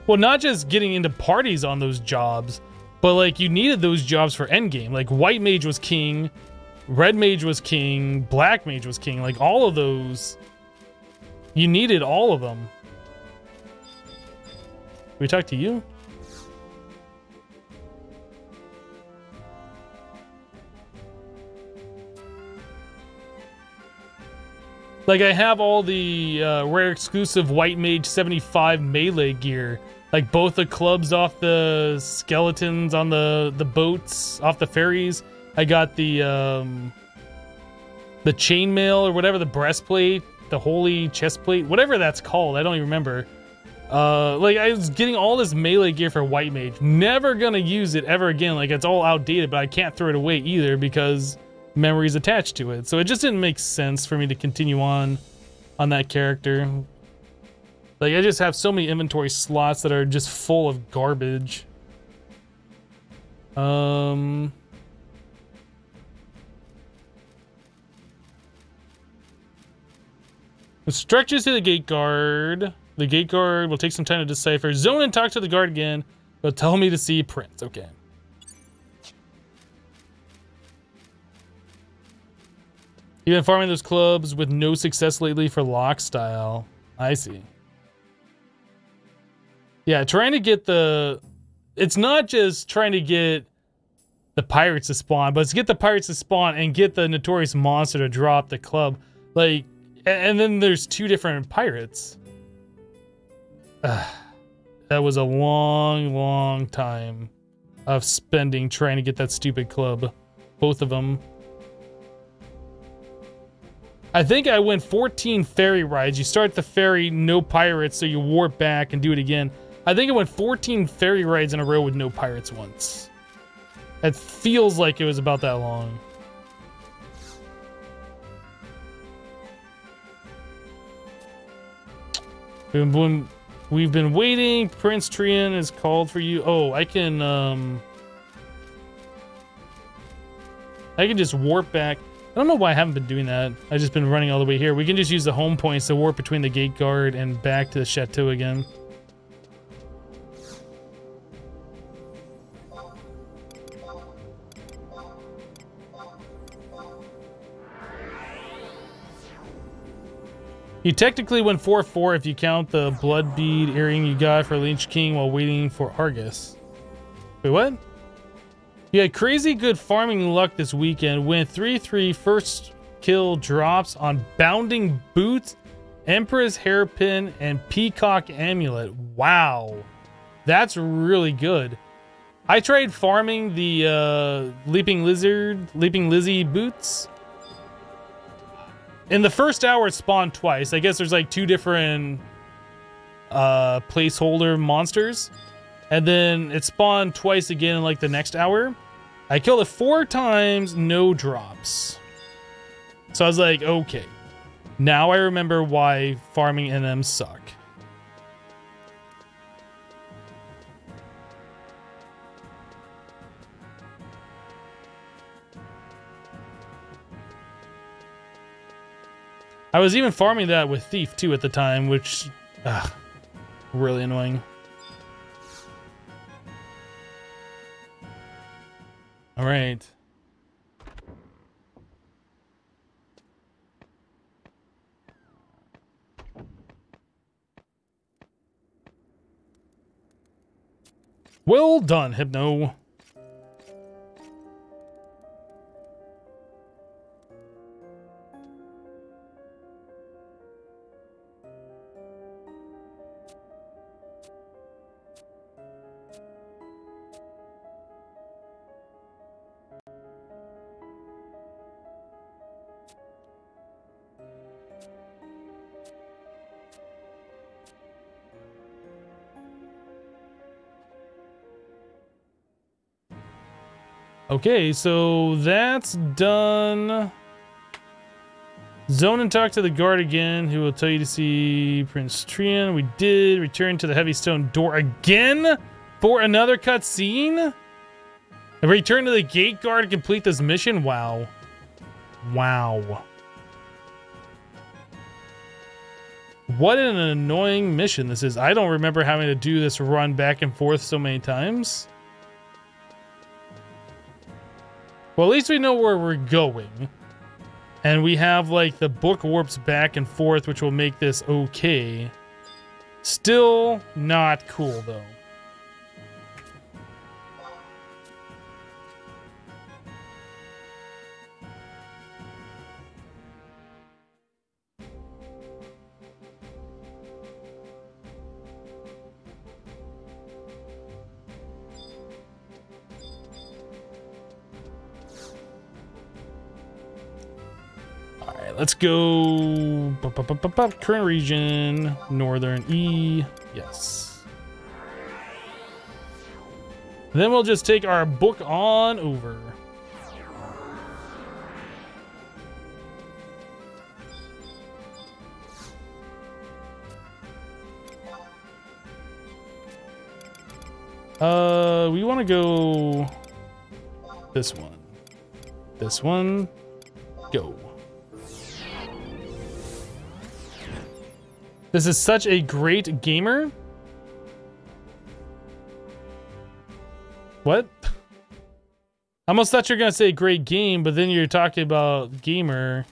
Well, not just getting into parties on those jobs, but like you needed those jobs for endgame. Like white mage was king, red mage was king, black mage was king. Like all of those, you needed all of them. We talk to you? Like I have all the rare exclusive white mage 75 melee gear. Like both the clubs off the skeletons on the boats, off the ferries. I got the chainmail or whatever, the breastplate, the holy chestplate, whatever that's called. I don't even remember. Like I was getting all this melee gear for white mage. Never gonna use it ever again. Like it's all outdated, but I can't throw it away either because memories attached to it. So it just didn't make sense for me to continue on that character. Like I just have so many inventory slots that are just full of garbage. Instructions to the gate guard. The gate guard will take some time to decipher. Zone and talk to the guard again. But tell me to see Prince. Okay. You've been farming those clubs with no success lately for lock style. I see. Yeah, trying to get the... It's not just trying to get the pirates to spawn, but it's get the pirates to spawn and get the notorious monster to drop the club. Like, and then there's 2 different pirates. That was a long, long time of spending trying to get that stupid club. Both of them. I think I went 14 ferry rides. You start the ferry, no pirates, so you warp back and do it again. I think I went 14 ferry rides in a row with no pirates once. It feels like it was about that long. We've been waiting. Prince Trian is called for you. Oh, I can just warp back. don't know why I haven't been doing that. I've just been running all the way here. We can just use the home points to warp between the gate guard and back to the chateau again. You technically went 4-4 if you count the blood bead earring you got for Lynch King while waiting for Argus. Wait, what? You had crazy good farming luck this weekend. Went 3-3 first kill drops on Bounding Boots, Empress Hairpin, and Peacock Amulet. Wow. That's really good. I tried farming the Leaping Lizzy boots. In the first hour, it spawned twice. I guess there's like 2 different placeholder monsters. And then it spawned twice again in like the next hour. I killed it 4 times, no drops. So I was like, okay. Now I remember why farming NMs suck. I was even farming that with Thief too at the time, which, really annoying. All right. Well done, Hypno. Okay, so that's done. Zone and talk to the guard again, who will tell you to see Prince Trian. We did return to the heavy stone door again for another cutscene. And return to the gate guard to complete this mission. Wow. Wow. What an annoying mission this is. I don't remember having to do this run back and forth so many times. Well, at least we know where we're going. And we have, like, the book warps back and forth, which will make this okay. Still not cool, though. Let's go. Current region, Northern E. Yes. Then we'll just take our book on over. We want to go this one. This one. Go. This is such a great gamer. What? I almost thought you were gonna say great game, but then you're talking about gamer.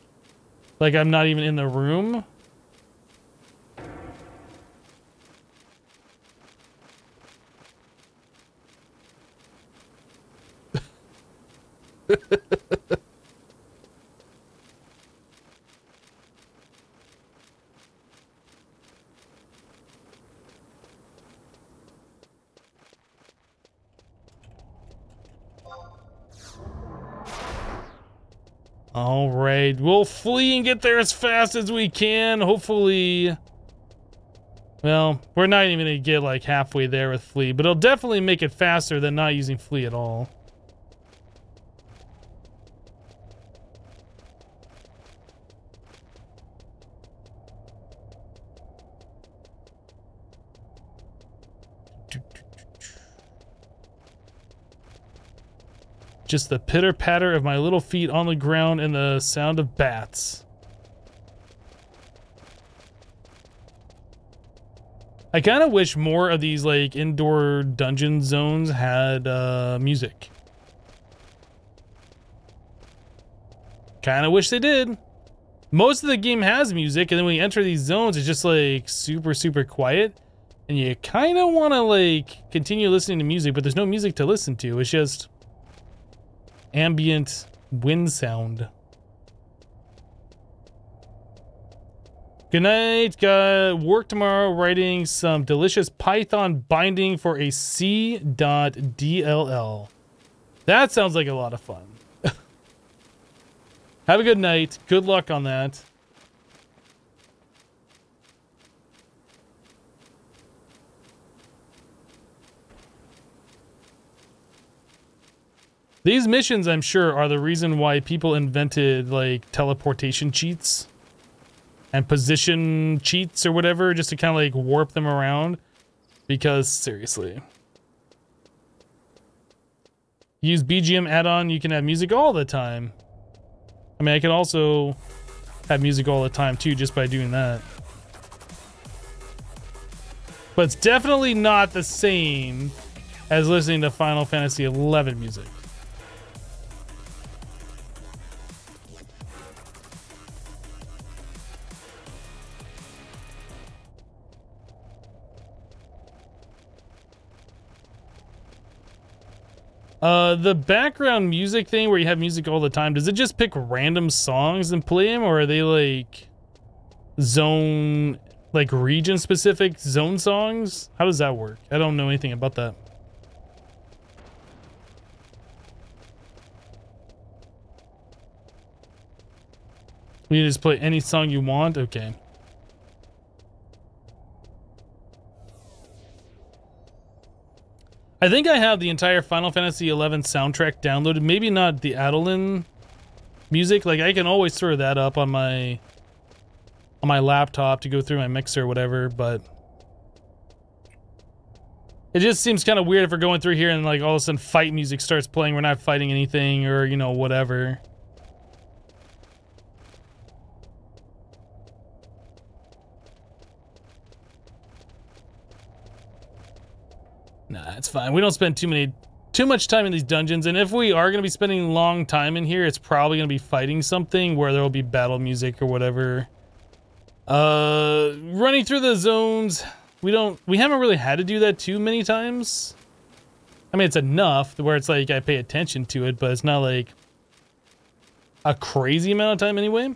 Like I'm not even in the room. All right, we'll flee and get there as fast as we can. Hopefully, well, we're not even gonna get like halfway there with flee, but it'll definitely make it faster than not using flee at all. Just the pitter-patter of my little feet on the ground and the sound of bats. I kind of wish more of these like indoor dungeon zones had music. Kind of wish they did. Most of the game has music, and then when you enter these zones, it's just like super, super quiet. And you kind of want to like continue listening to music, but there's no music to listen to. It's just ambient wind sound. Good night. Got work tomorrow writing some delicious Python binding for a C.dll. That sounds like a lot of fun. Have a good night. Good luck on that. These missions, I'm sure, are the reason why people invented, like, teleportation cheats and position cheats or whatever, just to kind of, like, warp them around. Because, seriously. Use BGM add-on, you can have music all the time. I mean, I can also have music all the time, too, just by doing that. But it's definitely not the same as listening to Final Fantasy XI music. The background music thing where you have music all the time, does it just pick random songs and play them, or are they like zone, like region specific zone songs? How does that work? I don't know anything about that. You just play any song you want? Okay. I think I have the entire Final Fantasy XI soundtrack downloaded. Maybe not the Adolin music. Like, I can always throw that up on my laptop to go through my mixer or whatever, but it just seems kind of weird if we're going through here and like all of a sudden fight music starts playing. We're not fighting anything, or, you know, whatever. Nah, it's fine. We don't spend too much time in these dungeons, and if we are going to be spending a long time in here, it's probably going to be fighting something where there will be battle music or whatever. Running through the zones, we haven't really had to do that too many times. I mean, it's enough where it's like I pay attention to it, but it's not like a crazy amount of time anyway.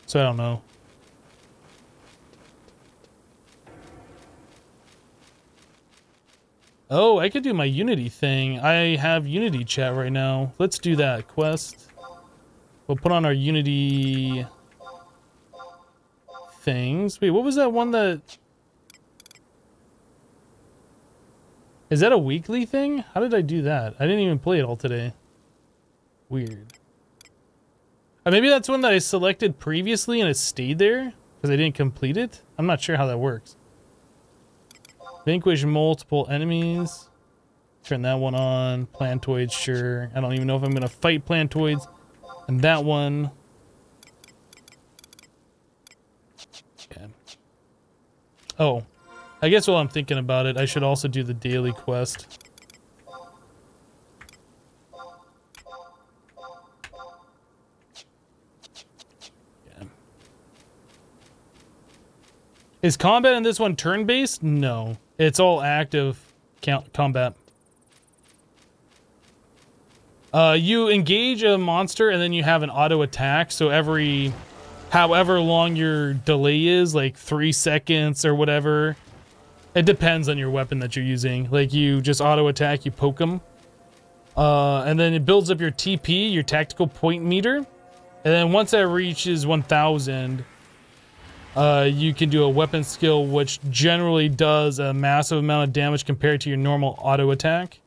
So I don't know. Oh, I could do my Unity thing. I have Unity chat right now. Let's do that quest. We'll put on our Unity things. Wait, what was that one that... Is that a weekly thing? How did I do that? I didn't even play it all today. Weird. Maybe that's one that I selected previously and it stayed there because I didn't complete it? I'm not sure how that works. Vanquish multiple enemies. Turn that one on. Plantoids, sure. I don't even know if I'm going to fight plantoids. And that one. Okay. Oh. I guess while I'm thinking about it, I should also do the daily quest. Yeah. Is combat in this one turn-based? No. It's all active combat. You engage a monster and then you have an auto attack. So however long your delay is, like 3 seconds or whatever, it depends on your weapon that you're using. Like you just auto attack, you poke them. And then it builds up your TP, your tactical point meter. And then once that reaches 1000, you can do a weapon skill, which generally does a massive amount of damage compared to your normal auto attack.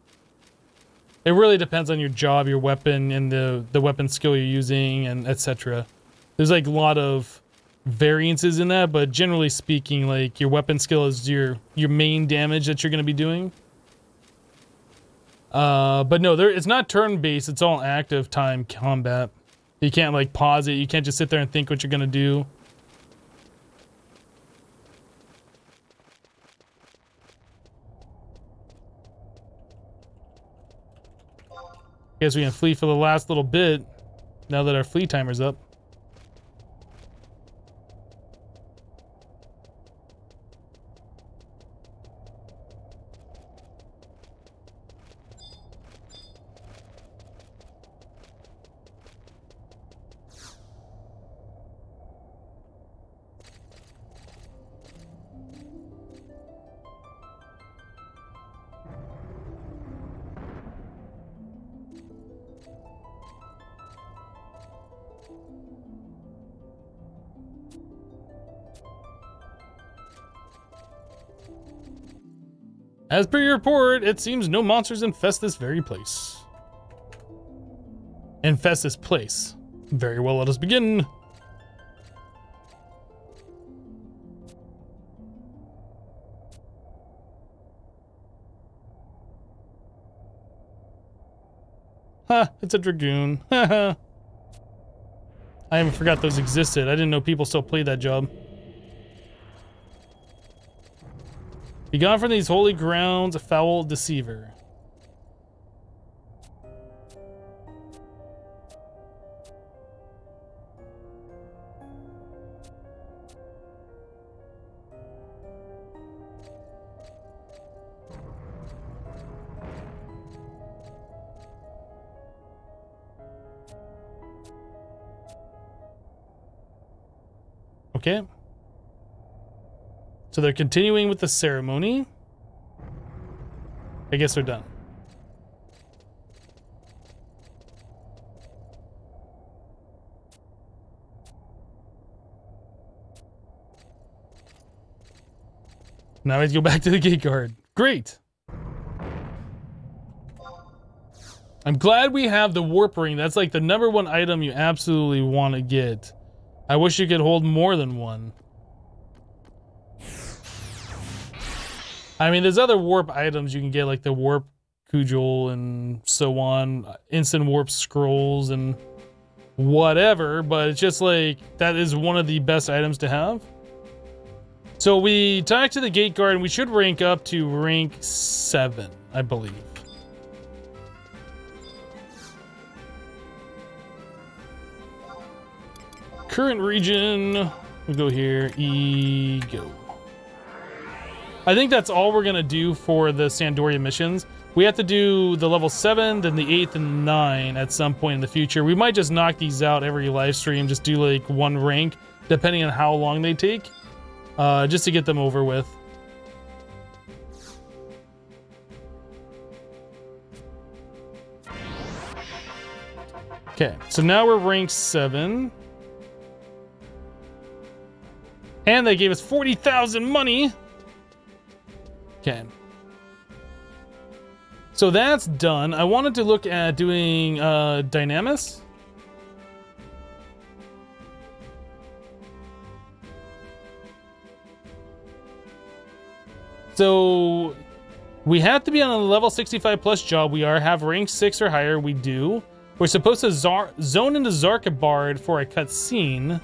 It really depends on your job, your weapon, and the weapon skill you're using, and etc. There's like a lot of variances in that, but generally speaking, like your weapon skill is your main damage that you're going to be doing. But no, it's not turn-based. It's all active time combat. You can't like pause it. You can't just sit there and think what you're gonna do. Guess we can flee for the last little bit now that our flee timer's up. As per your report, it seems no monsters infest this very place. Infest this place. Very well, let us begin. Ha, it's a dragoon. Haha. I even forgot those existed. I didn't know people still played that job. Be gone from these holy grounds, a foul deceiver. Okay. So they're continuing with the ceremony. I guess they're done. Now we have to go back to the gate guard. Great. I'm glad we have the warp ring. That's like the #1 item you absolutely want to get. I wish you could hold more than one. I mean, there's other warp items you can get, like the warp cudgel and so on, instant warp scrolls and whatever, but it's just like, that is one of the best items to have. So we talked to the gate guard and we should rank up to rank 7, I believe. Current region, we go here, go. I think that's all we're gonna do for the Sandoria missions. We have to do the level 7, then the 8th and 9 at some point in the future. We might just knock these out every live stream, just do like one rank, depending on how long they take, just to get them over with. Okay, so now we're rank 7. And they gave us 40,000 money. Okay. So that's done. I wanted to look at doing Dynamis. So we have to be on a level 65 plus job. We have rank 6 or higher. We do. We're supposed to zone into Zarkabard for a cutscene,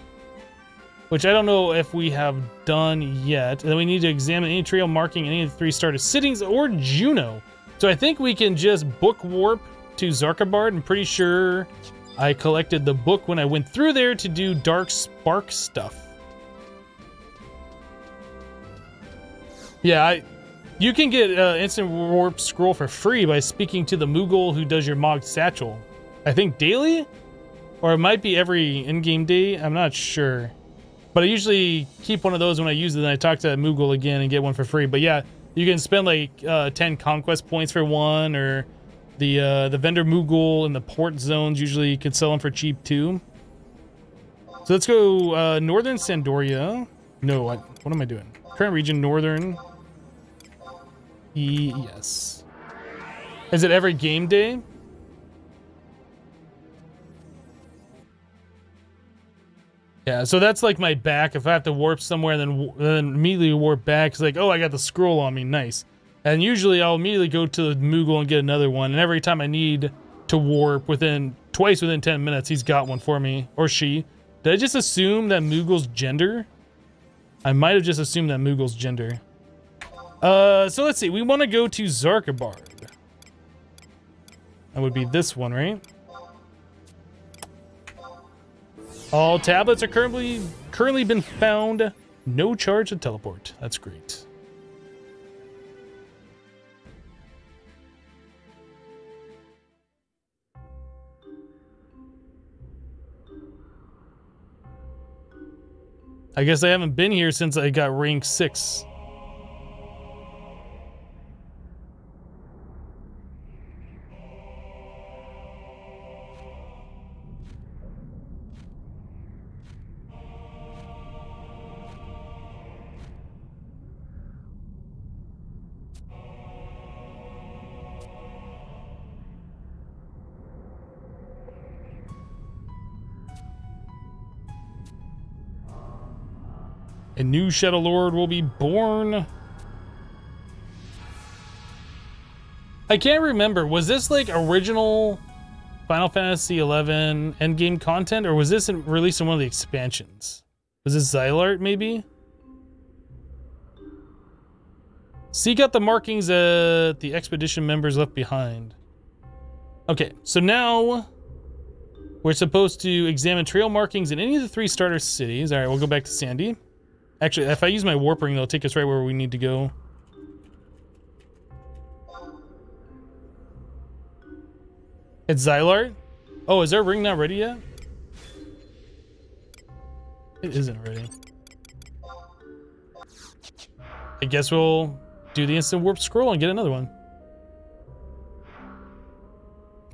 which I don't know if we have done yet. And then we need to examine any trail marking any of the 3 starter cities or Juno. So I think we can just book warp to Zarkabard. I'm pretty sure I collected the book when I went through there to do Dark Spark stuff. Yeah, you can get instant warp scroll for free by speaking to the Moogle who does your Mog Satchel. I think daily? Or it might be every in-game day, I'm not sure. But I usually keep one of those when I use it, then I talk to Moogle again and get one for free. But yeah, you can spend like 10 conquest points for one, or the vendor Moogle in the port zones usually you can sell them for cheap too. So let's go Northern Sandoria. No, what am I doing? Current region, Northern. Yes. Is it every game day? Yeah, so that's like my back. If I have to warp somewhere, then immediately warp back. It's like, oh, I got the scroll on me. Nice. And usually I'll immediately go to the Moogle and get another one. And every time I need to warp twice within 10 minutes, he's got one for me. Or she. Did I just assume that Moogle's gender? I might have just assumed that Moogle's gender. So let's see. We want to go to Zarkabard. That would be this one, right? All tablets are currently been found. No charge to teleport. That's great. I guess I haven't been here since I got rank 6. A new Shadow Lord will be born. I can't remember. Was this like original Final Fantasy XI endgame content, or was this released in one of the expansions? Was this Xylart, maybe? Seek out the markings that the expedition members left behind. Okay, so now we're supposed to examine trail markings in any of the 3 starter cities. All right, we'll go back to Sandy. Actually, if I use my warp ring, it'll take us right where we need to go. It's Xylart? Oh, is our ring not ready yet? It isn't ready. I guess we'll do the instant warp scroll and get another one.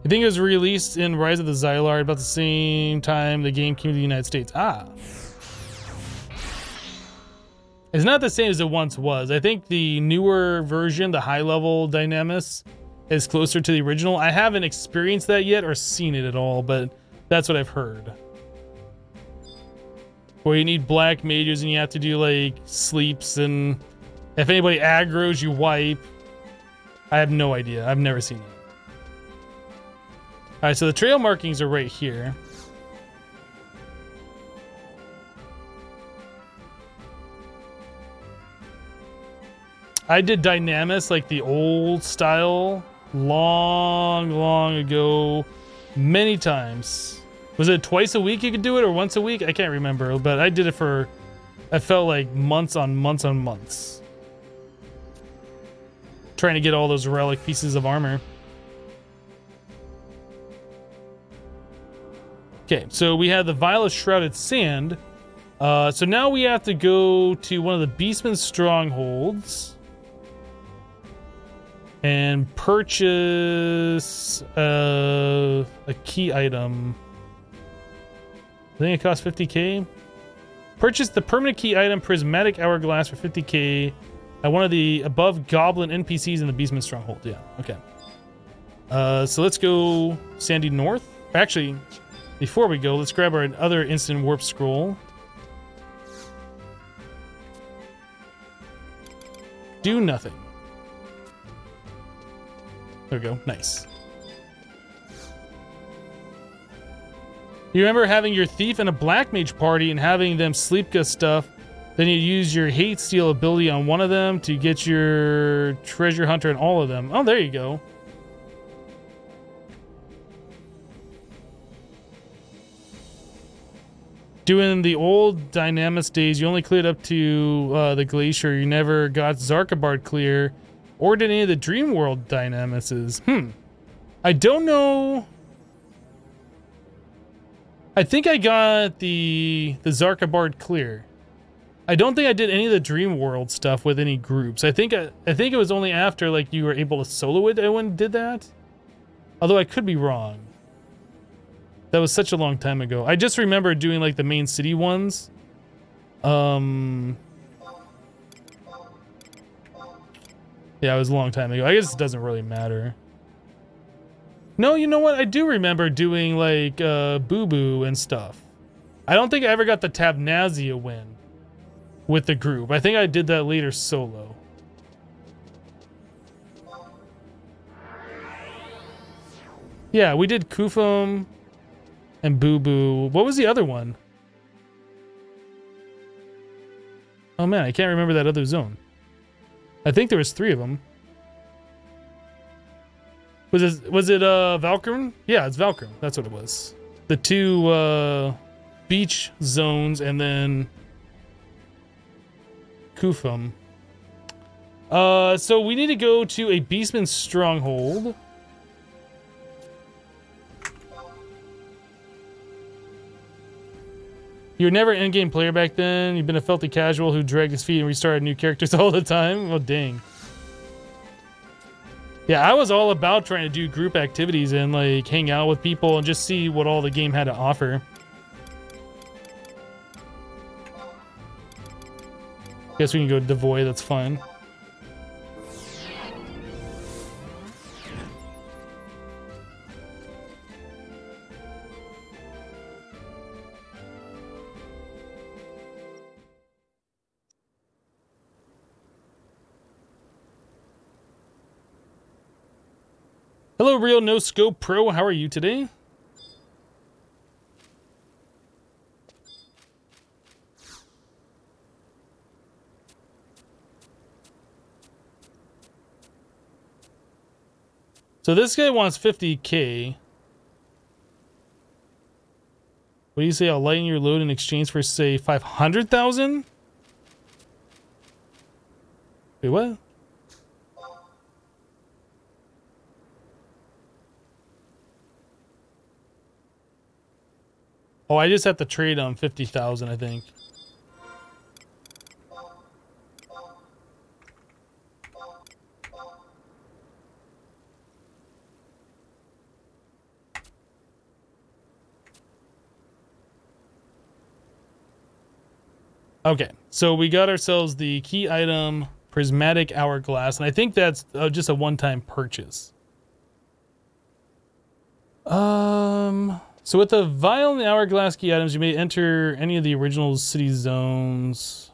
I think it was released in Rise of the Xylart about the same time the game came to the United States. Ah. It's not the same as it once was. I think the newer version, the high-level Dynamis, is closer to the original. I haven't experienced that yet or seen it at all, but that's what I've heard. Where you need black mages and you have to do, like, sleeps, and if anybody aggroes, you wipe. I have no idea. I've never seen it. Alright, so the trail markings are right here. I did Dynamis, like the old style, long ago, many times. Was it twice a week you could do it, or once a week? I can't remember, but I did it for, I felt like months on months. Trying to get all those relic pieces of armor. Okay, so we have the Vial of Shrouded Sand. So now we have to go to one of the beastmen strongholds and purchase a key item. I think it costs 50k. Purchase the permanent key item Prismatic Hourglass for 50k at one of the above goblin NPCs in the beastman stronghold. Yeah, okay. So let's go Sandy North. Actually, before we go, let's grab our other instant warp scroll. Do nothing. There we go. Nice. You remember having your thief and a black mage party and having them sleepka stuff. Then you use your hate steal ability on one of them to get your treasure hunter on all of them. Oh, there you go. Doing the old Dynamis days, you only cleared up to the glacier. You never got Zarkabard clear. Or did any of the Dream World Dynamises? I don't know. I think I got the Zarkabard clear. I don't think I did any of the Dream World stuff with any groups. I think it was only after like you were able to solo it I went and did that. Although I could be wrong. That was such a long time ago. I just remember doing like the main city ones. Yeah, it was a long time ago. I guess it doesn't really matter. No, you know what? I do remember doing like Boo Boo and stuff. I don't think I ever got the Tabnazia win with the group. I think I did that later solo. Yeah, we did Kufum and Boo Boo. What was the other one? Oh man, I can't remember that other zone. I think there was 3 of them. Was it Valkyrie? Yeah, it's Valkyrie. That's what it was. The 2 beach zones and then Kufum. So we need to go to a beastman stronghold. You were never an in-game player back then. You've been a filthy casual who dragged his feet and restarted new characters all the time. Oh, dang. Yeah, I was all about trying to do group activities and, like, hang out with people and just see what all the game had to offer. Guess we can go devoid, that's fine. Hello, Real No Scope Pro. How are you today? So this guy wants 50K. What do you say? I'll lighten your load in exchange for, say, 500,000? Wait, what? Oh, I just have to trade on 50,000, I think. Okay, so we got ourselves the key item, Prismatic Hourglass, and I think that's just a one-time purchase. So with the Vial and the Hourglass key items, you may enter any of the original city zones.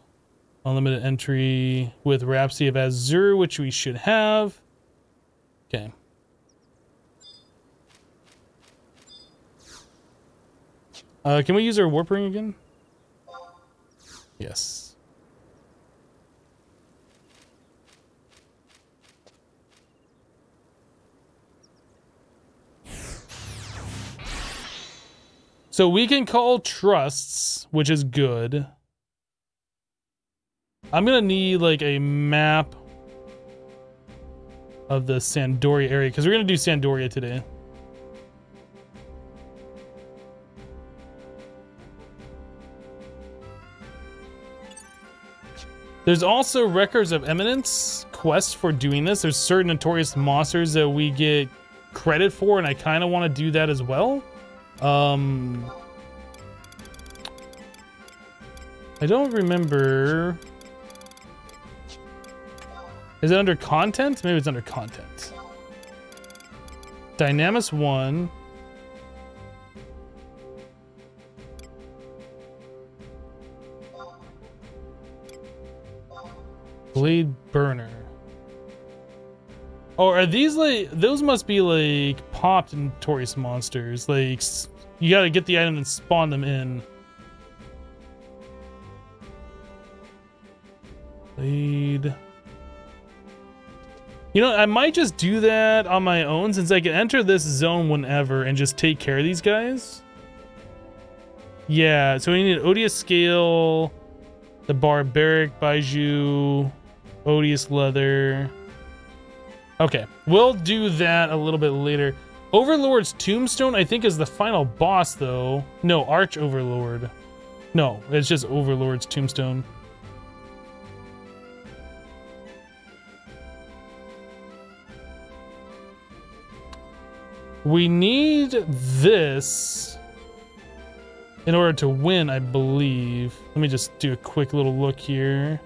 Unlimited entry with Rhapsody of Azure, which we should have. Okay. Can we use our warp ring again? Yes. So we can call trusts, which is good. I'm gonna need like a map of the Sandoria area because we're gonna do Sandoria today. There's also Records of Eminence quests for doing this. There's certain notorious monsters that we get credit for, and I kind of want to do that as well. I don't remember. Is it under content? Maybe it's under content. Dynamis 1. Blade Burner. Oh, are these like, those must be like popped notorious monsters. Like, you gotta get the item and spawn them in. Blade. You know, I might just do that on my own since I can enter this zone whenever and just take care of these guys. Yeah, so we need an Odious Scale, the Barbaric Baiju, Odious Leather. Okay, we'll do that a little bit later. Overlord's Tombstone, I think, is the final boss, though. No, Arch Overlord. No, it's just Overlord's Tombstone. We need this in order to win, I believe. Let me just do a quick little look here.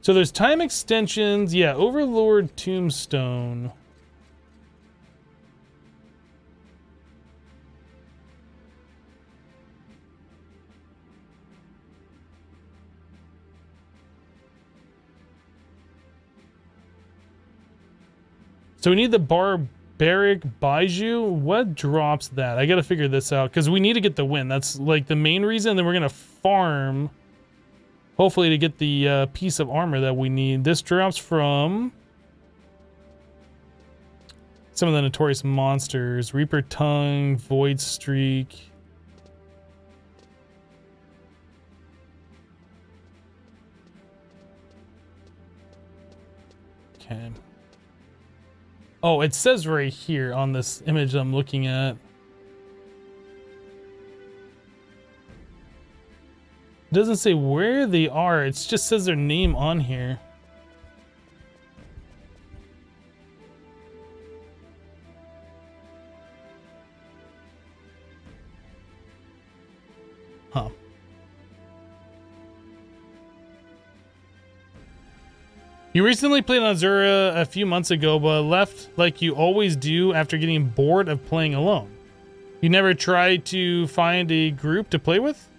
So there's time extensions. Yeah, Overlord Tombstone. So we need the barbaric Baiju. What drops that? I gotta figure this out because we need to get the win. That's like the main reason. Then we're gonna farm, hopefully, to get the piece of armor that we need. This drops from some of the notorious monsters: Reaper Tongue, Void Streak. Okay. Oh, it says right here on this image I'm looking at. It doesn't say where they are. It just says their name on here. Huh. You recently played on Asura a few months ago, but left like you always do after getting bored of playing alone. You never tried to find a group to play with?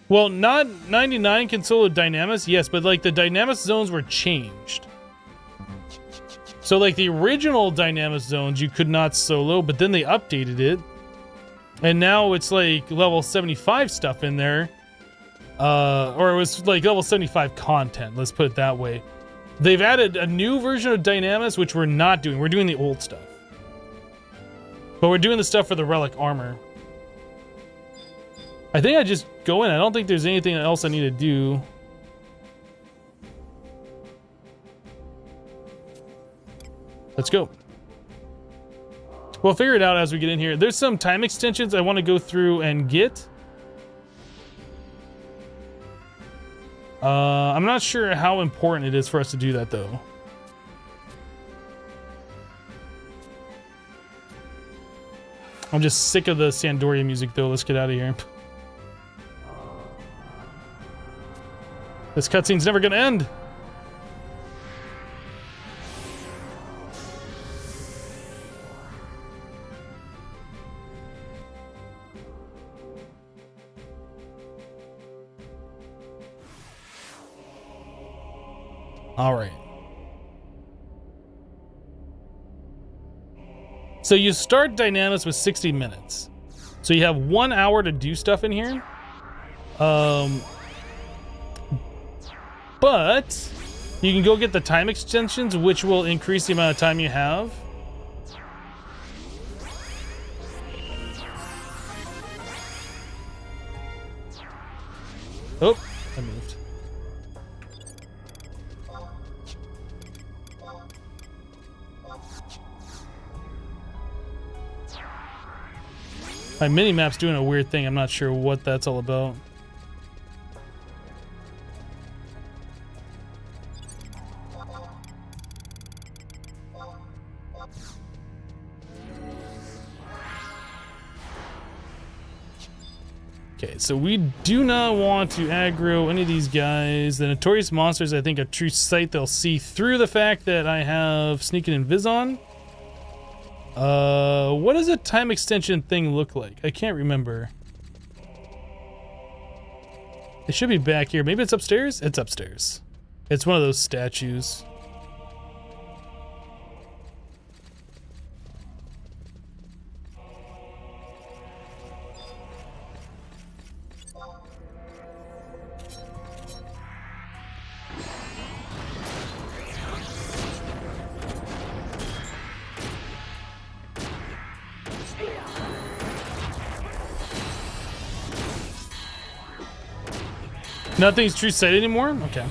Well, not 99 can solo Dynamis, yes, but like the Dynamis zones were changed. So like the original Dynamis zones you could not solo, but then they updated it. And now it's like level 75 stuff in there. Or it was like level 75 content, let's put it that way. They've added a new version of Dynamis, which we're not doing. We're doing the old stuff. But we're doing the stuff for the relic armor. I think I just go in. I don't think there's anything else I need to do. Let's go. We'll figure it out as we get in here. There's some time extensions I want to go through and get. I'm not sure how important it is for us to do that, though. I'm just sick of the Sandoria music, though. Let's get out of here. This cutscene's never gonna end. All right. So you start Dynamis with 60 minutes. So you have 1 hour to do stuff in here. But you can go get the time extensions, which will increase the amount of time you have. Oh, I moved. My mini-map's doing a weird thing. I'm not sure what that's all about. Okay, so we do not want to aggro any of these guys. The notorious monsters, I think, a true sight. They'll see through the fact that I have sneak and invis on. What does a time extension thing look like? I can't remember. It should be back here. Maybe it's upstairs? It's upstairs. It's one of those statues. Nothing's true sight anymore? Okay.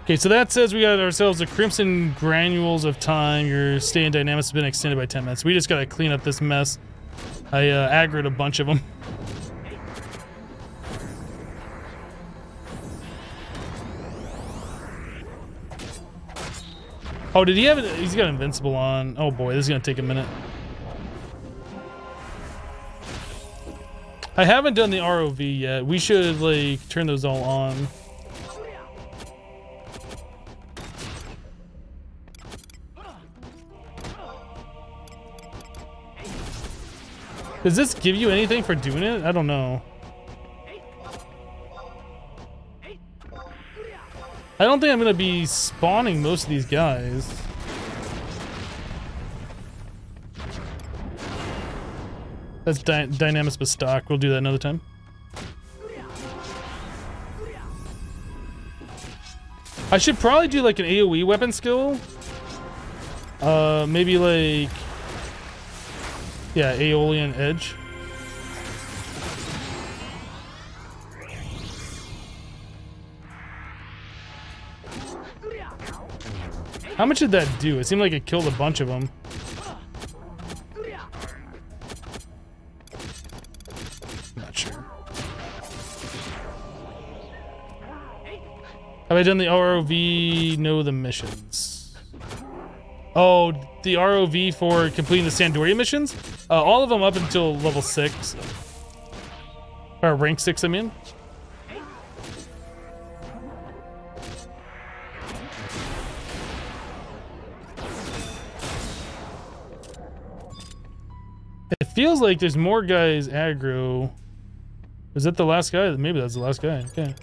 Okay, so that says we got ourselves a Crimson Granules of Time. Your stay in Dynamis has been extended by 10 minutes. We just gotta clean up this mess. I aggroed a bunch of them. Oh, did he have it? He's got Invincible on. Oh boy, this is gonna take a minute. I haven't done the ROV yet. We should, like, turn those all on. Does this give you anything for doing it? I don't know. I I don't think I'm gonna be spawning most of these guys. That's Dynamis Bastok. We'll do that another time. I should probably do like an AoE weapon skill. Maybe like... yeah, Aeolian Edge. How much did that do? It seemed like it killed a bunch of them. Not sure. Have I done the ROV? No, the missions. Oh, the ROV for completing the Sandoria missions? All of them up until level 6. Or rank 6, I mean. It feels like there's more guys aggro. Is that the last guy? Maybe that's the last guy. Okay.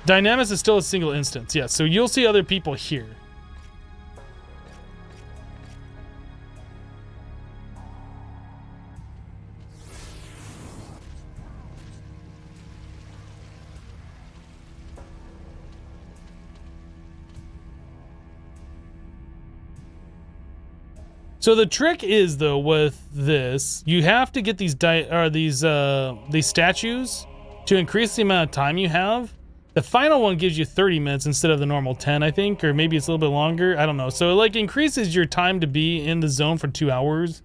Dynamis is still a single instance, yes. So you'll see other people here. So the trick is, though, with this, you have to get these statues to increase the amount of time you have. The final one gives you 30 minutes instead of the normal 10, I think, or maybe it's a little bit longer. I don't know. So it like increases your time to be in the zone for 2 hours.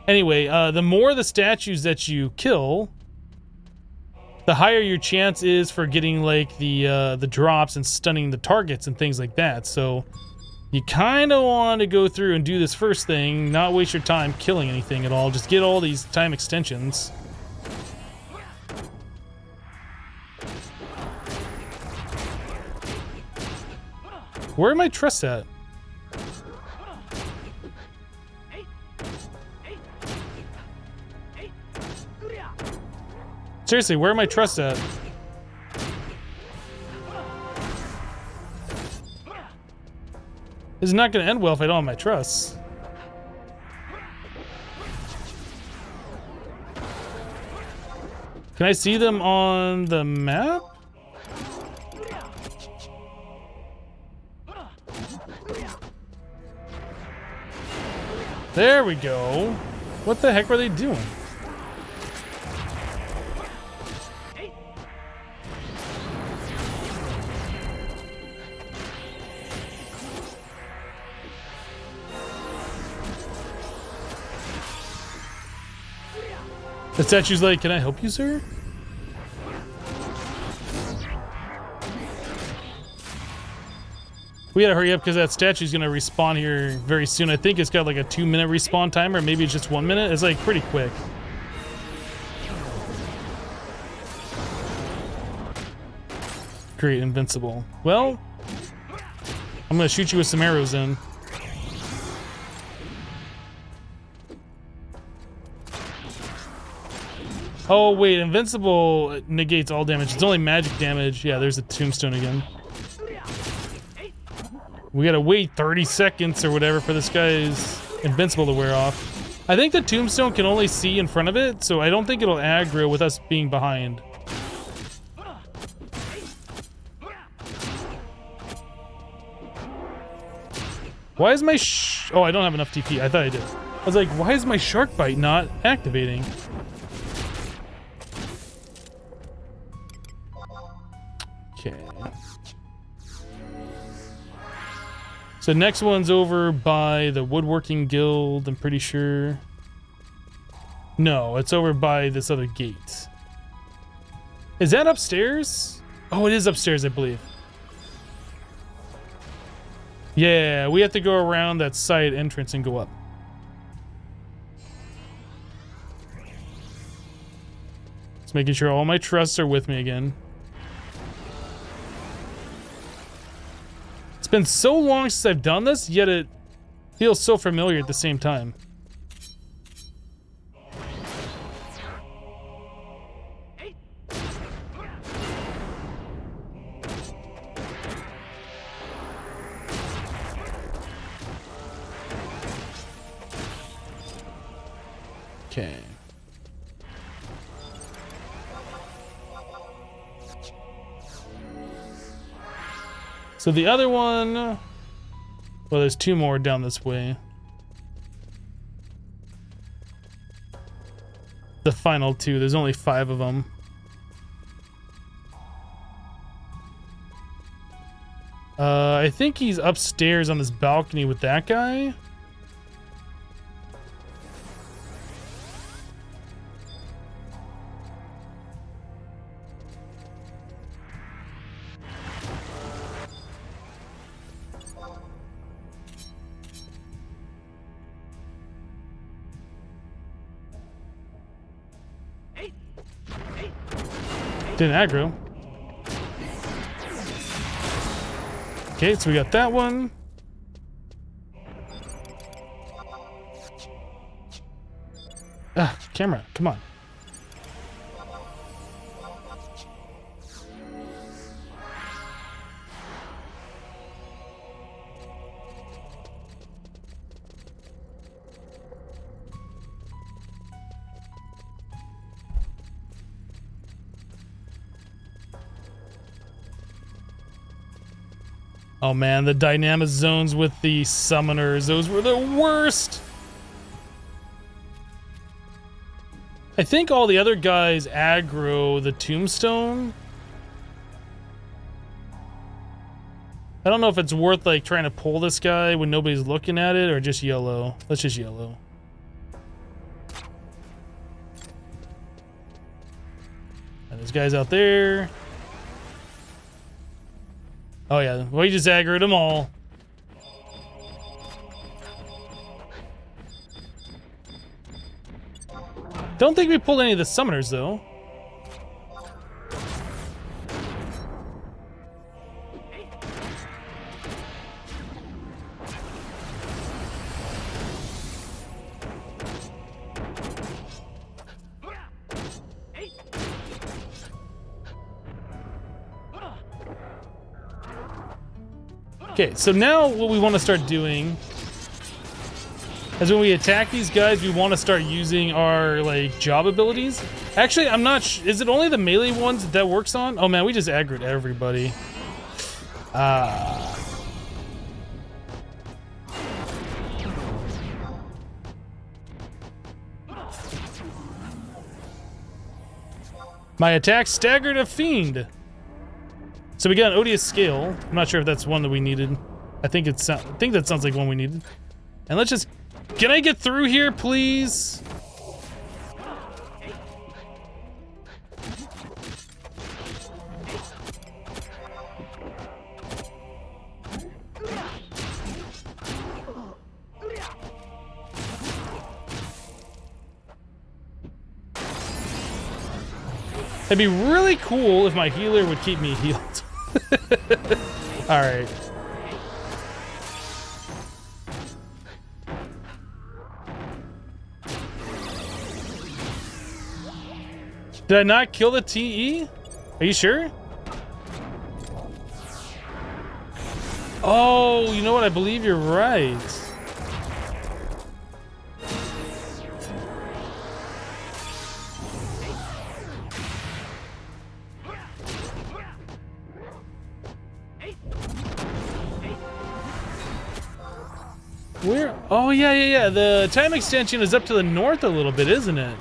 Anyway, the more the statues that you kill, the higher your chance is for getting like the drops and stunning the targets and things like that. So you kind of want to go through and do this first thing, not waste your time killing anything at all. Just get all these time extensions. Where are my trusts at? Seriously, where are my trusts at? This is not going to end well if I don't have my trusts. Can I see them on the map? There we go. What the heck were they doing? The statue's like, can I help you, sir? We gotta hurry up because that statue's gonna respawn here very soon. I think it's got like a 2-minute respawn timer, maybe it's just 1 minute. It's like pretty quick. Great, invincible. Well, I'm gonna shoot you with some arrows then. Oh wait, invincible negates all damage. It's only magic damage. Yeah, there's a tombstone again. We gotta wait 30 seconds or whatever for this guy's invincible to wear off. I think the tombstone can only see in front of it, so I don't think it'll aggro with us being behind. Why is my oh, I don't have enough TP. I thought I did. I was like, why is my shark bite not activating? Okay. So next one's over by the woodworking guild, I'm pretty sure. No, it's over by this other gate. Is that upstairs? Oh, it is upstairs, I believe. Yeah, we have to go around that side entrance and go up. Just making sure all my trusts are with me again. It's been so long since I've done this, yet it feels so familiar at the same time. Okay. So the other one, well, there's two more down this way. The final two, there's only 5 of them. I think he's upstairs on this balcony with that guy. Didn't aggro. Okay, so we got that one. Ah, camera, come on. Oh man, the Dynamis zones with the summoners, those were the worst! I think all the other guys aggro the tombstone. I don't know if it's worth like trying to pull this guy when nobody's looking at it or just yellow. Let's just yellow. And there's guys out there. Oh yeah, we just aggroed them all. Don't think we pulled any of the summoners though. Okay, so now what we want to start doing is when we attack these guys, we want to start using our, like, job abilities. Actually, I'm not is it only the melee ones that works on? Oh man, we just aggroed everybody. My attack staggered a fiend. So we got an odious scale. I'm not sure if that's one that we needed. I think that sounds like one we needed. And let's just, can I get through here, please? It'd be really cool if my healer would keep me healed. All right. Did I not kill the TE? Are you sure? Oh, you know what? I believe you're right. Where? Oh, yeah. The time extension is up to the north a little bit, isn't it?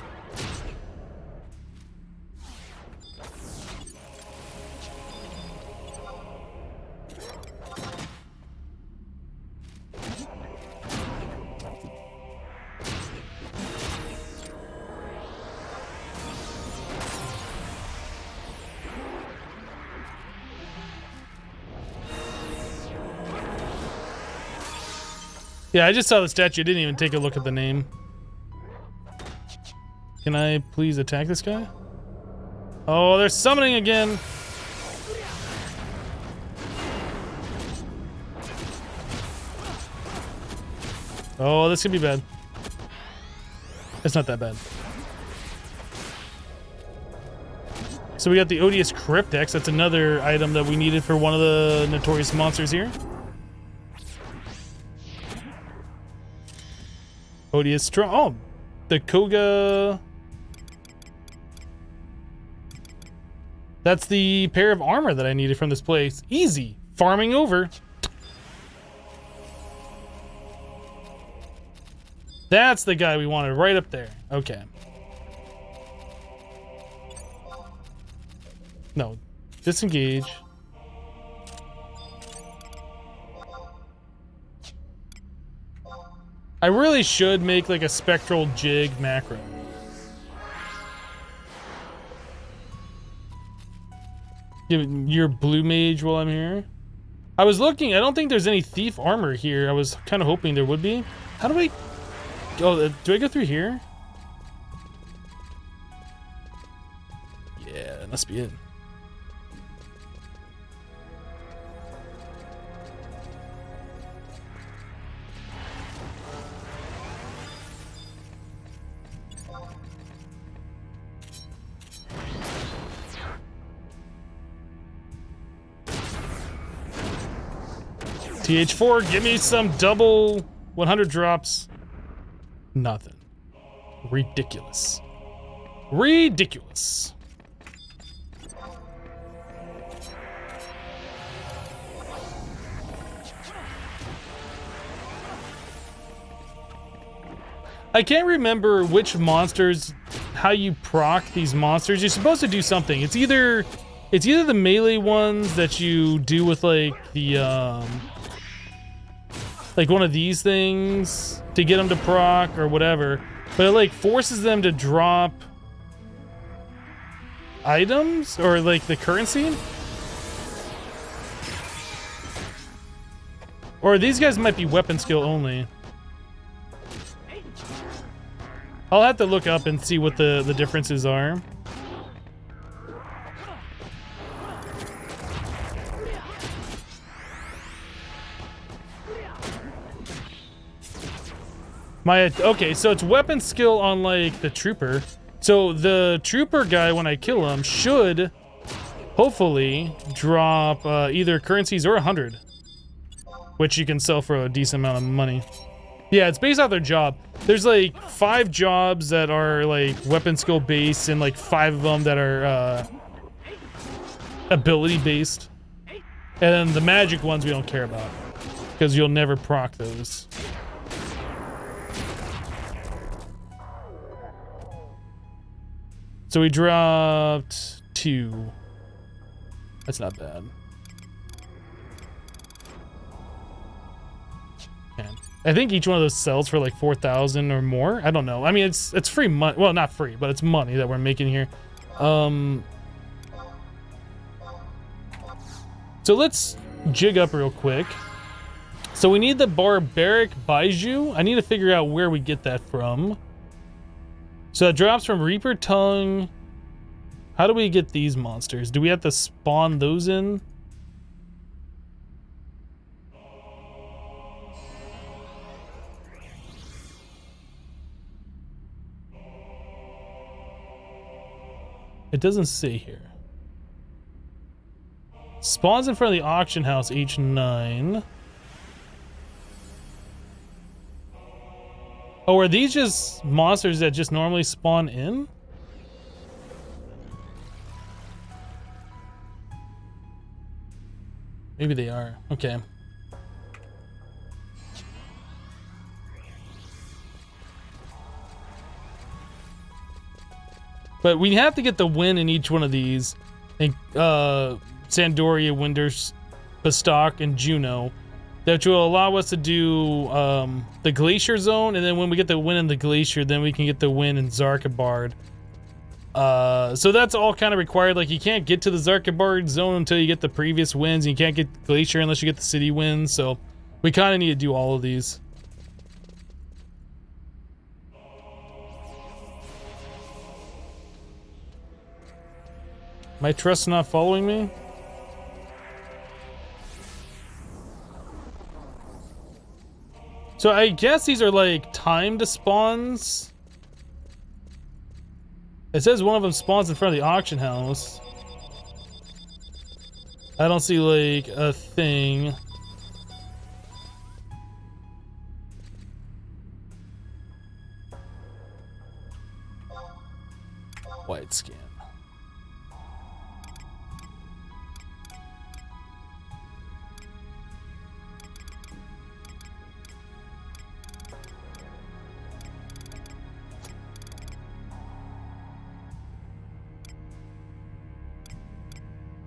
Yeah, I just saw the statue. I didn't even take a look at the name. Can I please attack this guy? Oh, they're summoning again. Oh, this could be bad. It's not that bad. So we got the Odious Cryptex. That's another item that we needed for one of the notorious monsters here. Odious Strong. Oh, the Koga. That's the pair of armor that I needed from this place. Easy. Farming over. That's the guy we wanted right up there. Okay. No. Disengage. I really should make like a spectral jig macro. Your blue mage while I'm here. I was looking, I don't think there's any thief armor here. I was kind of hoping there would be. How do I... Oh, do I go through here? Yeah, that must be it. TH4, give me some double 100 drops. Nothing. Ridiculous. Ridiculous. I can't remember which monsters, how you proc these monsters. You're supposed to do something. It's either the melee ones that you do with like the like one of these things to get them to proc or whatever, but it like forces them to drop items or like the currency. Or these guys might be weapon skill only. I'll have to look up and see what the differences are. Okay, so it's weapon skill on like the trooper. So the trooper guy, when I kill him, should hopefully drop either currencies or 100, which you can sell for a decent amount of money. Yeah, it's based off their job. There's like 5 jobs that are like weapon skill based and like 5 of them that are ability based. And then the magic ones we don't care about because you'll never proc those. So we dropped 2. That's not bad. Okay. I think each one of those sells for like 4,000 or more. I don't know. I mean, it's free money. Well, not free, but it's money that we're making here. So let's jig up real quick. So we need the barbaric Baiju. I need to figure out where we get that from. So that drops from Reaper Tongue. How do we get these monsters? Do we have to spawn those in? It doesn't say here. Spawns in front of the auction house, H9. Oh, are these just monsters that just normally spawn in? Maybe they are. Okay. But we have to get the win in each one of these. I think Sandoria, Winders, Bastok, and Juno. That will allow us to do the Glacier Zone, and then when we get the win in the Glacier, then we can get the win in Zarkabard. So that's all kind of required. Like, you can't get to the Zarkabard Zone until you get the previous wins. You can't get Glacier unless you get the city wins. So we kind of need to do all of these. My trust not following me? So I guess these are like timed spawns. It says one of them spawns in front of the auction house. I don't see like a thing.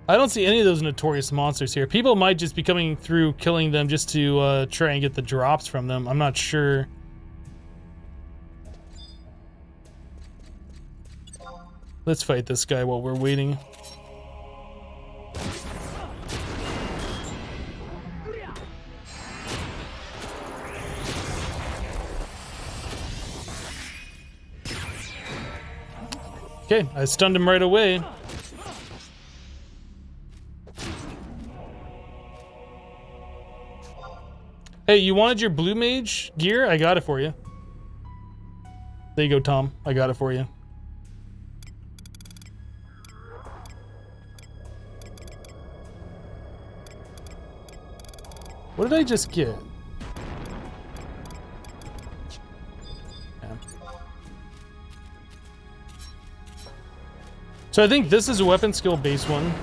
I don't see any of those notorious monsters here. People might just be coming through, killing them just to try and get the drops from them. I'm not sure. Let's fight this guy while we're waiting. Okay, I stunned him right away. Hey, you wanted your blue mage gear? I got it for you. There you go, Tom. I got it for you. What did I just get? Yeah. So I think this is a weapon skill based one.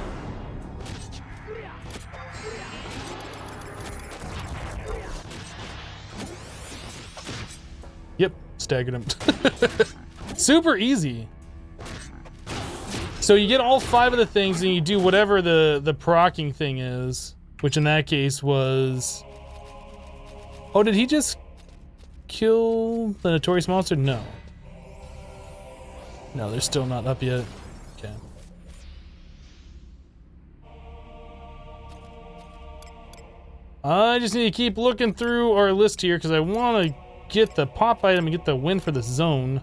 Yep, staggered him. Super easy. So you get all 5 of the things and you do whatever the proccing thing is, which in that case was... Oh, did he just kill the notorious monster? No. No, they're still not up yet. Okay. I just need to keep looking through our list here because I want to get the pop item and get the win for the zone.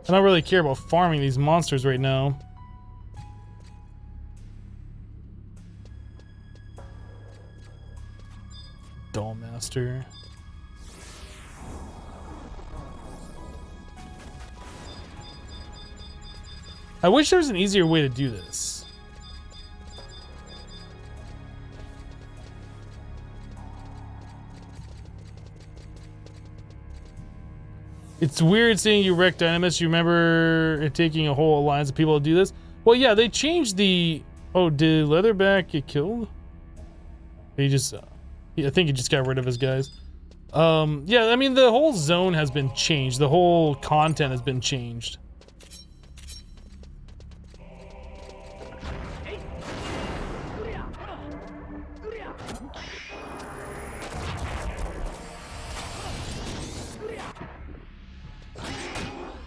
I don't really care about farming these monsters right now. Dollmaster. I wish there was an easier way to do this. It's weird seeing you wreck Dynamis. You remember it taking a whole alliance of people to do this? Well, yeah, they changed the... Oh, did Leatherback get killed? He just... I think he just got rid of his guys. Yeah, I mean, the whole zone has been changed. The whole content has been changed.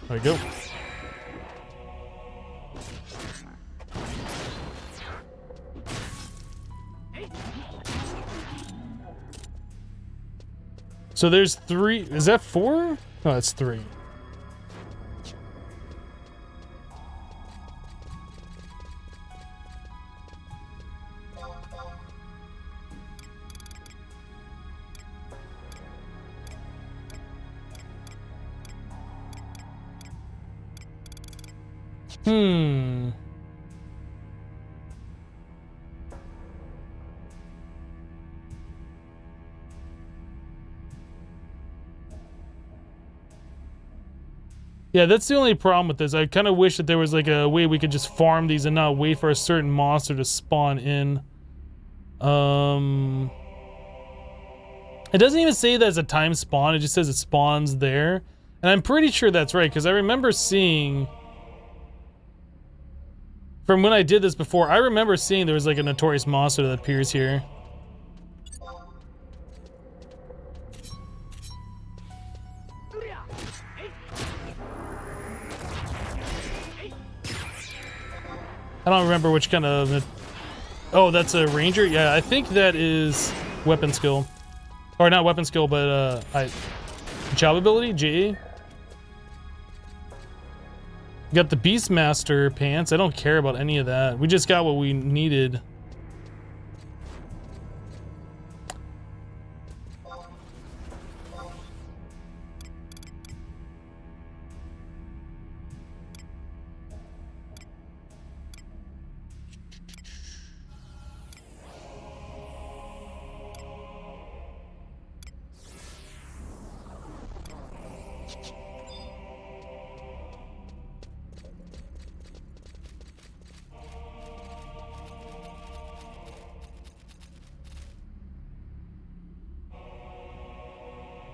There we go. So there's 3. Is that 4? No, that's 3. Yeah, that's the only problem with this. I kind of wish that there was like a way we could just farm these and not wait for a certain monster to spawn in. It doesn't even say that it's a time spawn. It just says it spawns there. And I'm pretty sure that's right, because I remember seeing... From when I did this before, I remember seeing there was like a notorious monster that appears here. I don't remember which kind of... Oh, that's a ranger? Yeah, I think that is weapon skill. Or not weapon skill, but job ability? JA? Got the Beastmaster pants. I don't care about any of that. We just got what we needed.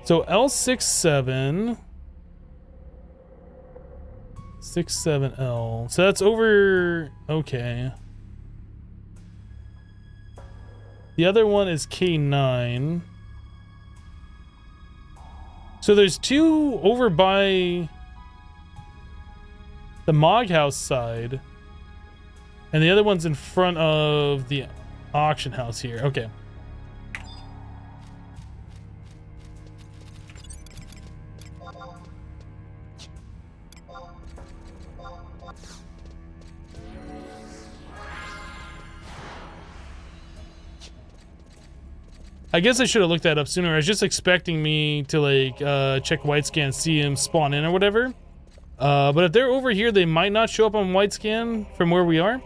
So L67, 67L. So that's over. Okay. The other one is K9. So there's two over by the Mog House side. And the other one's in front of the auction house here. Okay. I guess I should have looked that up sooner. I was just expecting me to like check white scan, see him spawn in or whatever. But if they're over here, they might not show up on white scan from where we are.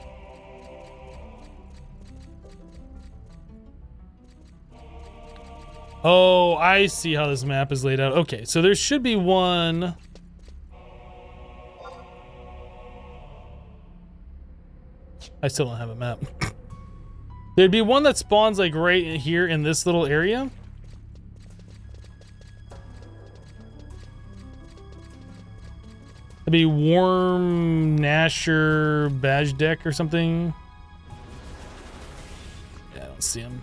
Oh, I see how this map is laid out. Okay, so there should be one. I still don't have a map. There'd be one that spawns like right here in this little area. It'd be Worm Nasher Badge Deck or something. Yeah, I don't see him.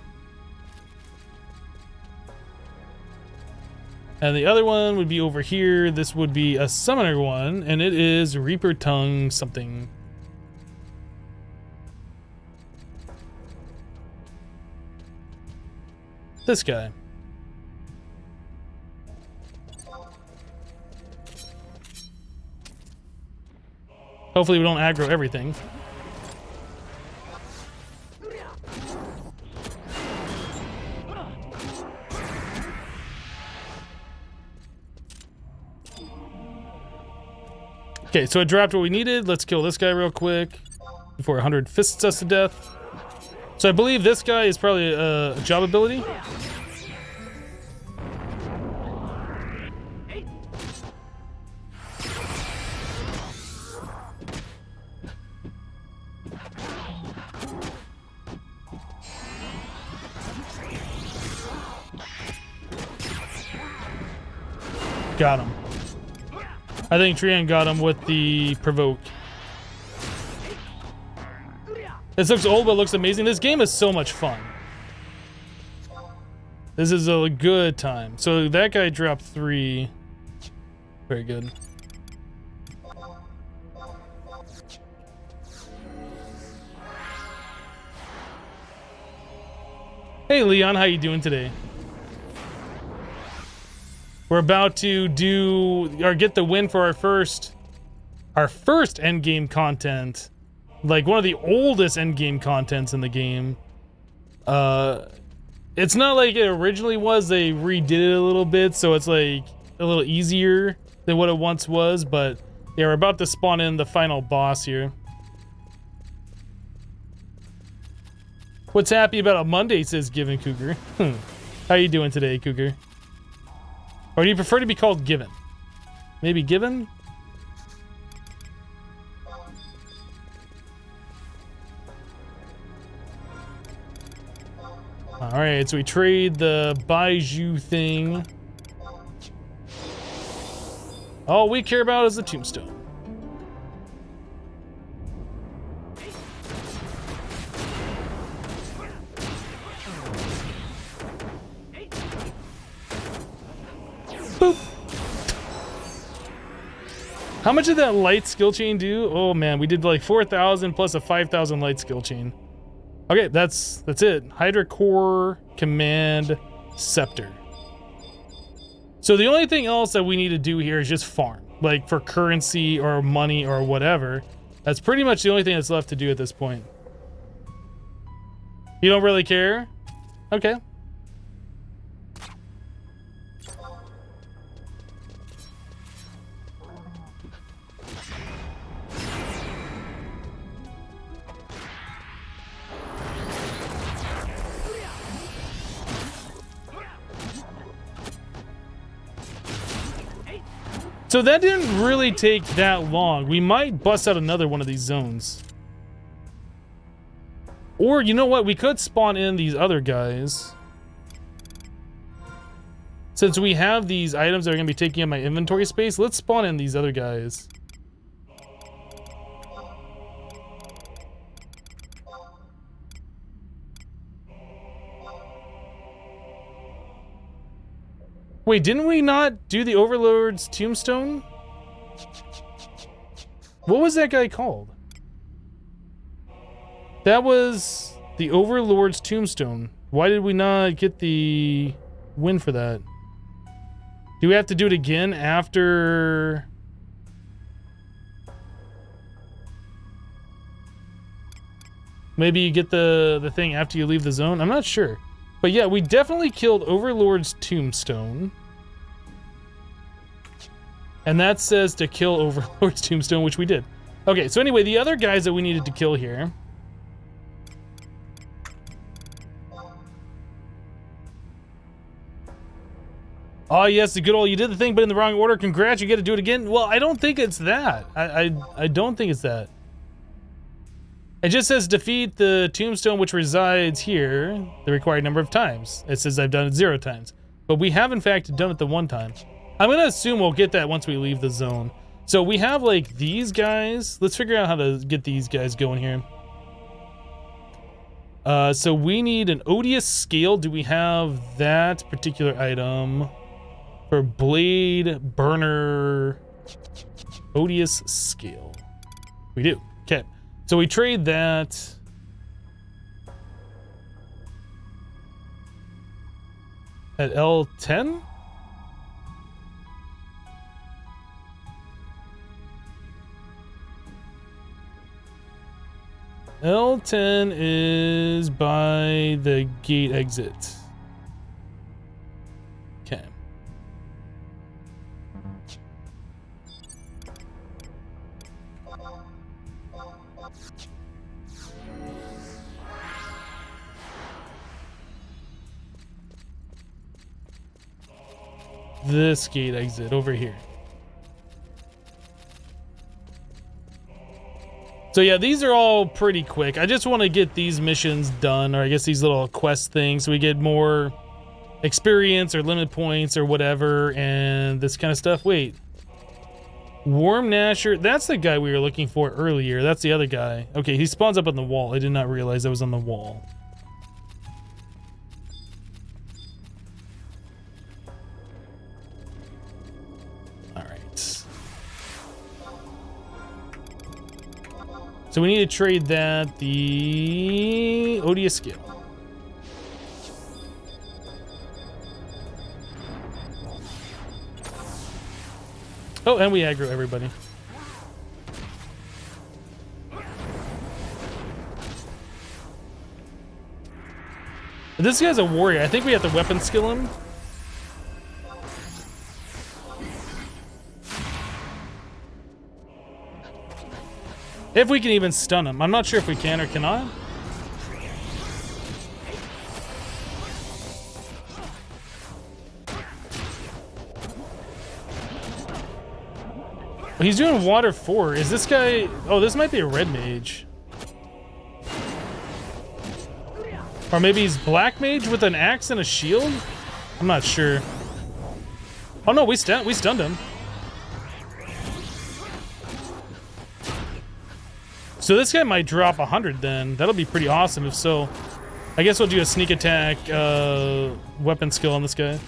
And the other one would be over here. This would be a summoner one, and it is Reaper Tongue something. This guy. Hopefully we don't aggro everything. Okay, so it dropped what we needed. Let's kill this guy real quick before 100 fists us to death. So I believe this guy is probably a job ability. Got him. I think Trian got him with the provoke. This looks old, but looks amazing. This game is so much fun. This is a good time. So that guy dropped 3. Very good. Hey Leon, how you doing today? We're about to do or get the win for our first end game content. Like one of the oldest end game contents in the game. It's not like it originally was. They redid it a little bit, so it's like a little easier than what it once was, but yeah, we're about to spawn in the final boss here. What's happy about a Monday, says Given Cougar. How you doing today, Cougar? Or do you prefer to be called Given? Maybe Given? Alright, so we trade the Baiju thing. All we care about is the tombstone. Boop. How much did that light skill chain do? Oh man, we did like 4,000 plus a 5,000 light skill chain. Okay, that's it. Hydra Core Command Scepter. So the only thing else that we need to do here is just farm, like for currency or money or whatever. That's pretty much the only thing that's left to do at this point. You don't really care? Okay. So that didn't really take that long. We might bust out another one of these zones. Or, you know what? We could spawn in these other guys. Since we have these items that are going to be taking up my inventory space, let's spawn in these other guys. Wait, didn't we not do the Overlord's Tombstone? What was that guy called? That was the Overlord's Tombstone. Why did we not get the win for that? Do we have to do it again after... Maybe you get the thing after you leave the zone? I'm not sure. But yeah, we definitely killed Overlord's Tombstone. And that says to kill Overlord's Tombstone, which we did. Okay, so anyway, the other guys that we needed to kill here... Oh yes, the good old, you did the thing but in the wrong order, congrats, you get to do it again. Well, I don't think it's that. I don't think it's that. It just says defeat the tombstone which resides here the required number of times. It says I've done it 0 times. But we have in fact done it the 1 time. I'm gonna assume we'll get that once we leave the zone. So we have like these guys. Let's figure out how to get these guys going here. So we need an odious scale. Do we have that particular item? For blade burner odious scale. We do. Okay. So we trade that. At L10? L10 is by the gate exit. Okay. This gate exit over here. So yeah, these are all pretty quick. I just want to get these missions done, or I guess these little quest things, so we get more experience or limit points or whatever, and this kind of stuff. Wait. Worm Gnasher, that's the guy we were looking for earlier. That's the other guy. Okay, he spawns up on the wall. I did not realize that was on the wall. So we need to trade that the odious scale. Oh, and we aggro everybody. This guy's a warrior. I think we have to weapon skill him. If we can even stun him. I'm not sure if we can or cannot. He's doing water 4. Is this guy... Oh, this might be a red mage. Or maybe he's black mage with an axe and a shield? I'm not sure. Oh no, we stunned him. So this guy might drop 100 then. That'll be pretty awesome if so. I guess we'll do a sneak attack weapon skill on this guy.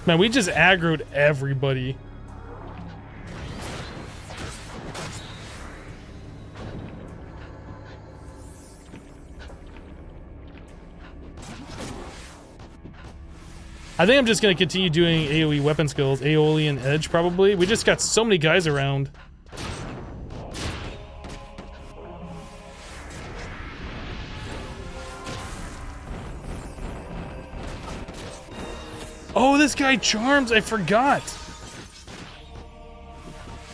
Man, we just aggroed everybody. I think I'm just going to continue doing AoE weapon skills. Aeolian Edge, probably. We just got so many guys around. Oh, this guy charms! I forgot!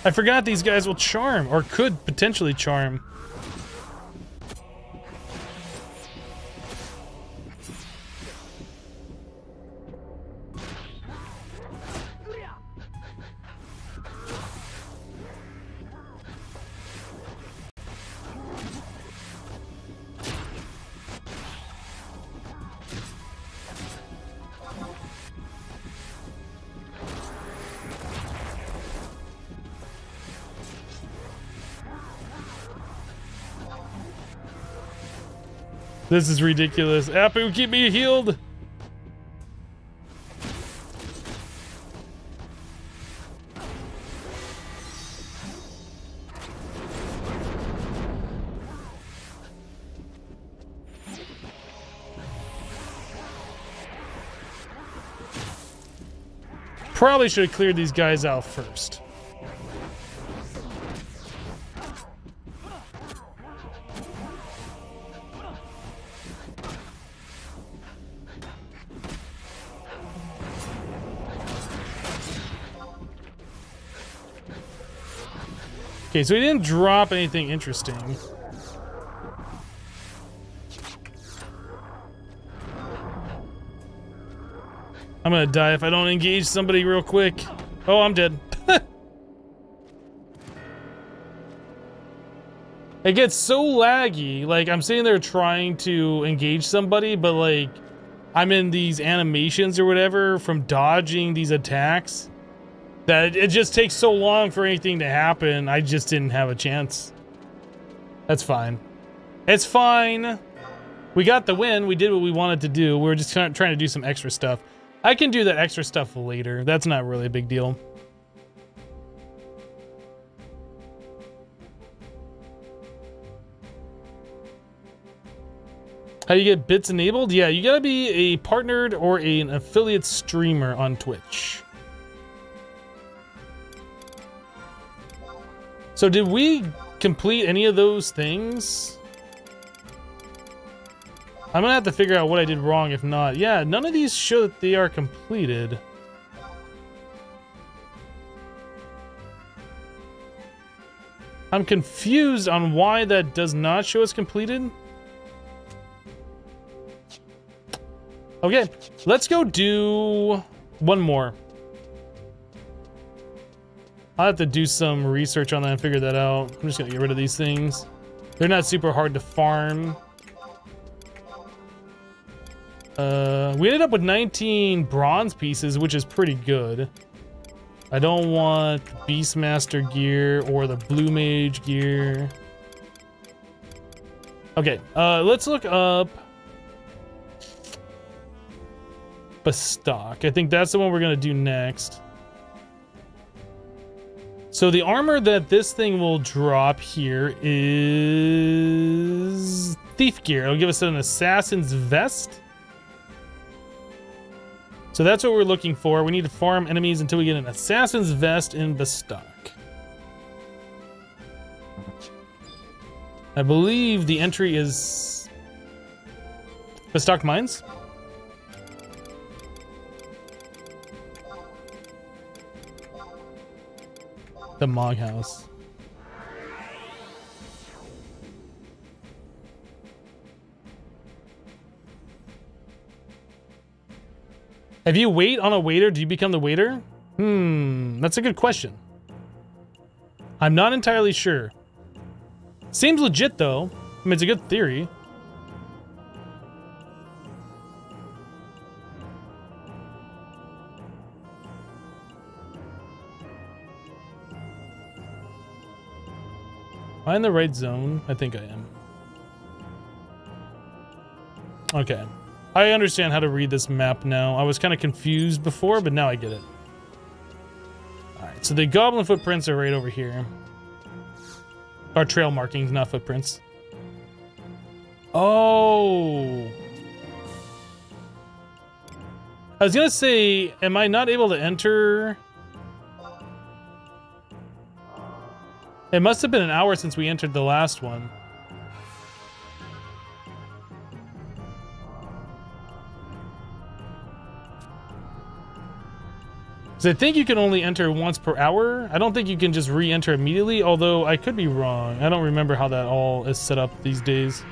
I forgot these guys will charm, or could potentially charm. This is ridiculous. Apu, keep me healed. Probably should have cleared these guys out first. Okay, so he didn't drop anything interesting. I'm gonna die if I don't engage somebody real quick. Oh, I'm dead. It gets so laggy. Like, I'm sitting there trying to engage somebody, but like, I'm in these animations or whatever from dodging these attacks that it just takes so long for anything to happen. I just didn't have a chance. That's fine. It's fine. We got the win. We did what we wanted to do. We were just trying to do some extra stuff. I can do that extra stuff later. That's not really a big deal. How do you get bits enabled? Yeah, you gotta be a partnered or an affiliate streamer on Twitch. So did we complete any of those things? I'm gonna have to figure out what I did wrong if not. Yeah, none of these show that they are completed. I'm confused on why that does not show as completed. Okay, let's go do one more. I'll have to do some research on that and figure that out. I'm just gonna get rid of these things. They're not super hard to farm. We ended up with 19 bronze pieces, which is pretty good. I don't want Beastmaster gear or the Blue Mage gear. Okay, let's look up Bastok. I think that's the one we're gonna do next. So the armor that this thing will drop here is thief gear. It'll give us an assassin's vest. So that's what we're looking for. We need to farm enemies until we get an assassin's vest in Bastok. I believe the entry is Bastok Mines. The Mog House. If you wait on a waiter, do you become the waiter? That's a good question. I'm not entirely sure. Seems legit though. I mean, it's a good theory. Am I in the right zone? I think I am. Okay. I understand how to read this map now. I was kind of confused before, but now I get it. Alright, so the goblin footprints are right over here. Or trail markings, not footprints. Oh! I was gonna say, am I not able to enter? It must have been an hour since we entered the last one. I think you can only enter once per hour. I don't think you can just re-enter immediately, although I could be wrong. I don't remember how that all is set up these days.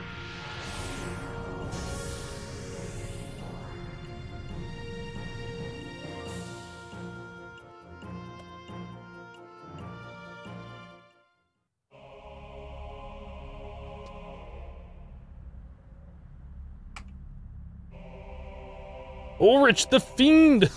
Ulrich the Fiend!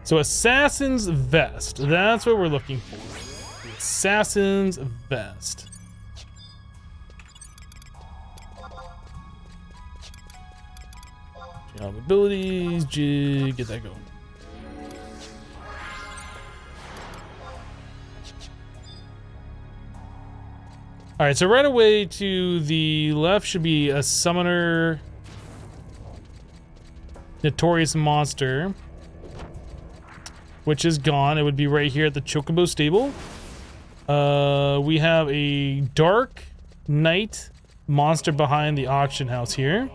So Assassin's Vest. That's what we're looking for. The Assassin's Vest. Abilities, get that going. Alright, so right away to the left should be a summoner notorious monster, which is gone. It would be right here at the Chocobo stable. We have a dark knight monster behind the auction house here.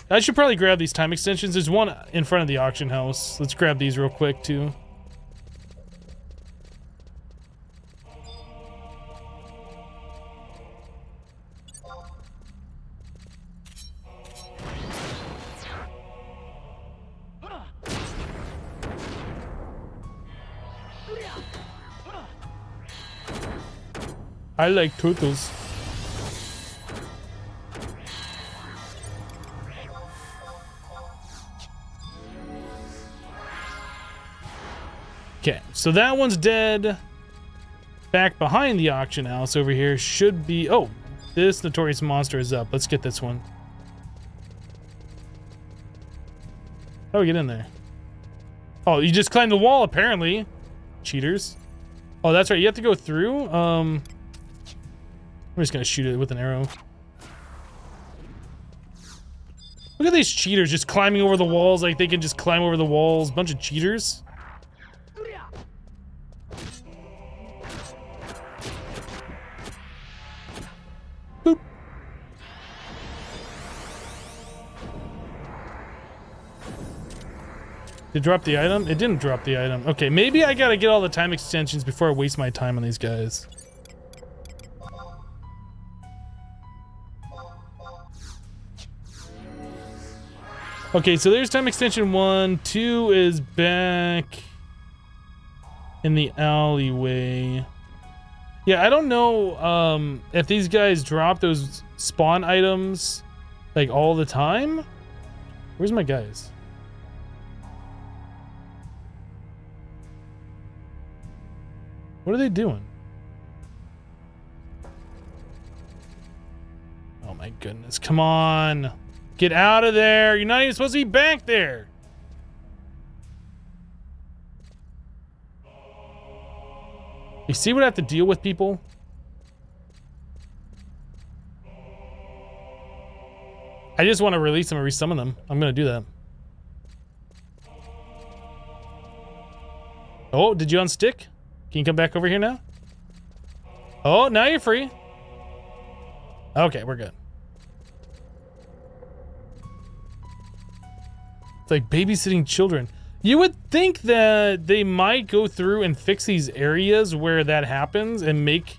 I should probably grab these time extensions. There's one in front of the auction house. Let's grab these real quick too. I like turtles. Okay, so that one's dead. Back behind the auction house over here should be... Oh, this notorious monster is up. Let's get this one. How do we get in there? Oh, you just climbed the wall, apparently. Cheaters. Oh, that's right. You have to go through. I'm just gonna shoot it with an arrow. Look at these cheaters just climbing over the walls like they can just climb over the walls. Bunch of cheaters. Boop. Did it drop the item? It didn't drop the item. Okay, maybe I gotta get all the time extensions before I waste my time on these guys. Okay, so there's time extension 1. 2 is back in the alleyway. Yeah, I don't know if these guys drop those spawn items like all the time. Where's my guys? What are they doing? Oh my goodness, come on. Get out of there. You're not even supposed to be back there. You see what I have to deal with, people? I just want to release them and resummon them. I'm going to do that. Oh, did you unstick? Can you come back over here now? Oh, now you're free. Okay, we're good. It's like babysitting children. You would think that they might go through and fix these areas where that happens and make,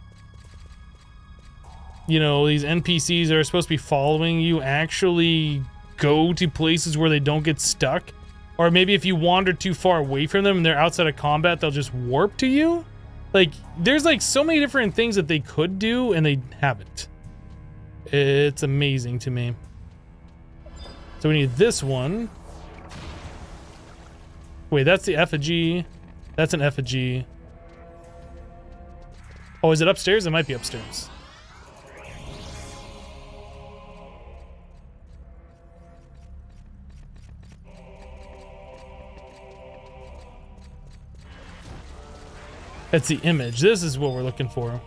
you know, these NPCs that are supposed to be following you actually go to places where they don't get stuck. Or maybe if you wander too far away from them and they're outside of combat, they'll just warp to you. Like, there's like so many different things that they could do and they haven't. It's amazing to me. So we need this one. Wait, that's the effigy. That's an effigy. Oh, is it upstairs? It might be upstairs. That's the image. This is what we're looking for.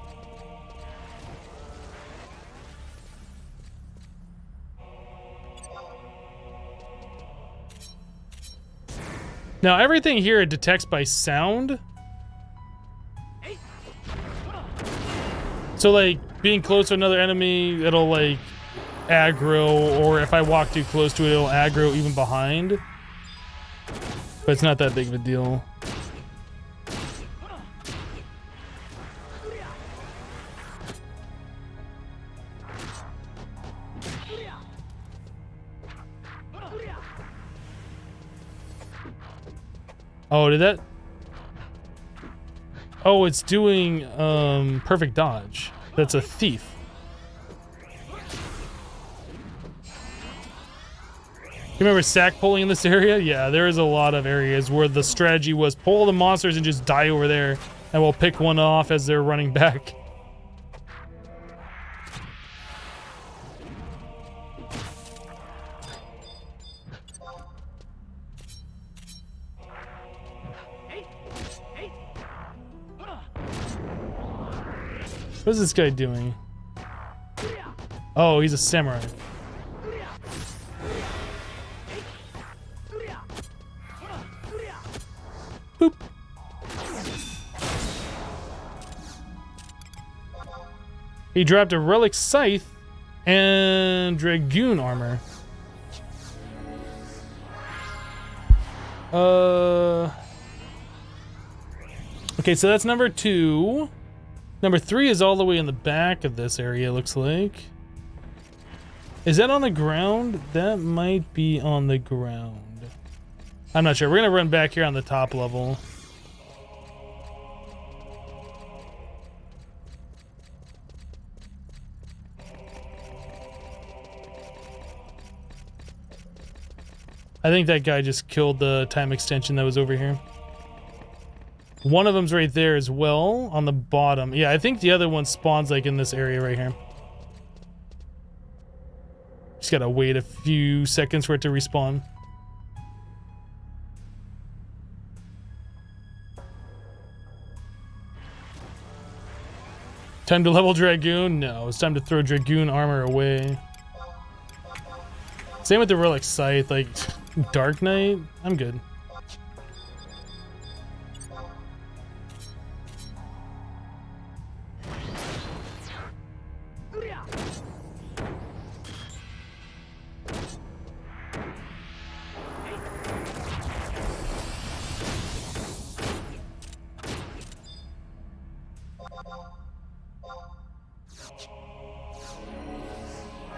Now, everything here it detects by sound. So, like, being close to another enemy, it'll, like, aggro, or if I walk too close to it, it'll aggro even behind. But it's not that big of a deal. Oh, did that? Oh, it's doing perfect dodge. That's a thief. You remember sack pulling in this area? Yeah, there is a lot of areas where the strategy was pull the monsters and just die over there, and we'll pick one off as they're running back. What is this guy doing? Oh, he's a samurai. Boop. He dropped a relic scythe and dragoon armor. Okay, so that's number 2. Number 3 is all the way in the back of this area, looks like. Is that on the ground? That might be on the ground. I'm not sure. We're gonna run back here on the top level. I think that guy just killed the time extension that was over here. One of them's right there as well, on the bottom. Yeah, I think the other one spawns like in this area right here. Just gotta wait a few seconds for it to respawn. Time to level Dragoon? No, it's time to throw Dragoon armor away. Same with the Relic Scythe, like Dark Knight, I'm good.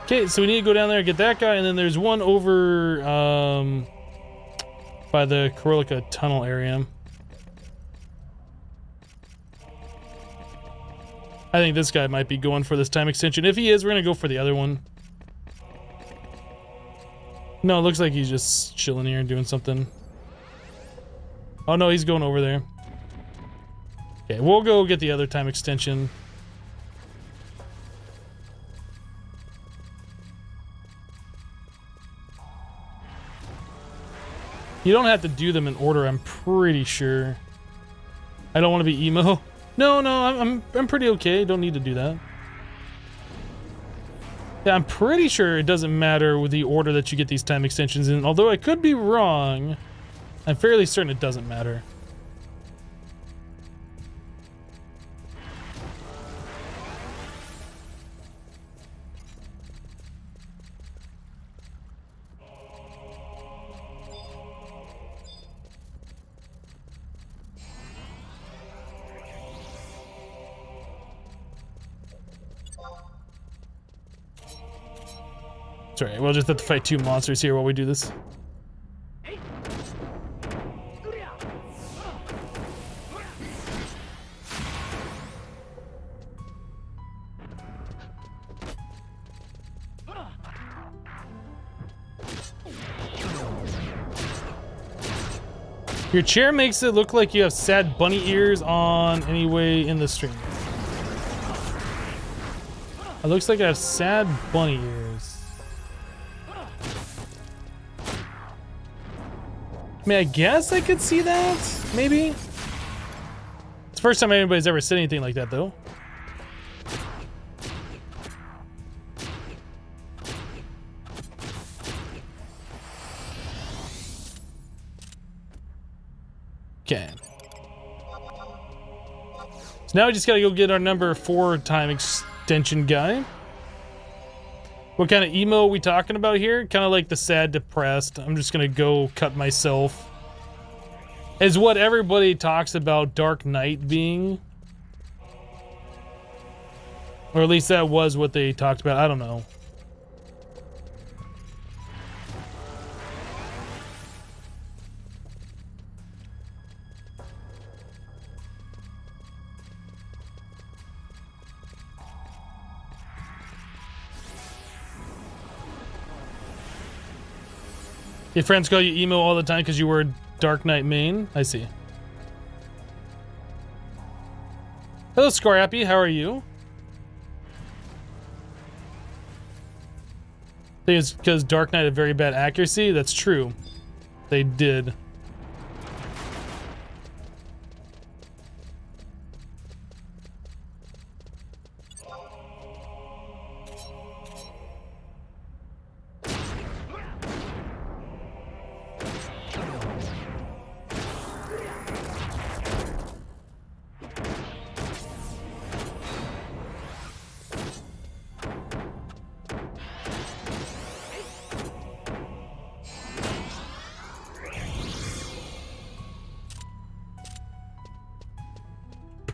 Okay, so we need to go down there and get that guy, and then there's one over by the Korolica tunnel area. I think this guy might be going for this time extension. If he is, we're gonna go for the other one. No, it looks like he's just chilling here and doing something. Oh no, he's going over there. Okay, we'll go get the other time extension. You don't have to do them in order, I'm pretty sure. I don't want to be emo. No, I'm pretty okay. Don't need to do that. Yeah, I'm pretty sure it doesn't matter with the order that you get these time extensions in. Although I could be wrong, I'm fairly certain it doesn't matter. Sorry, we'll just have to fight 2 monsters here while we do this. Your chair makes it look like you have sad bunny ears on anyway in the stream. It looks like I have sad bunny ears. I mean, I guess I could see that, maybe? It's the first time anybody's ever said anything like that, though. Okay. So now we just gotta go get our number 4 time extension guy. What kind of emo are we talking about here? Kind of like the sad, depressed. I'm just gonna go cut myself. Is what everybody talks about Dark Knight being. Or at least that was what they talked about. I don't know. Your friends call you emo all the time because you were Dark Knight main? I see. Hello, Scorappy. How are you? I think it's because Dark Knight had very bad accuracy. That's true. They did.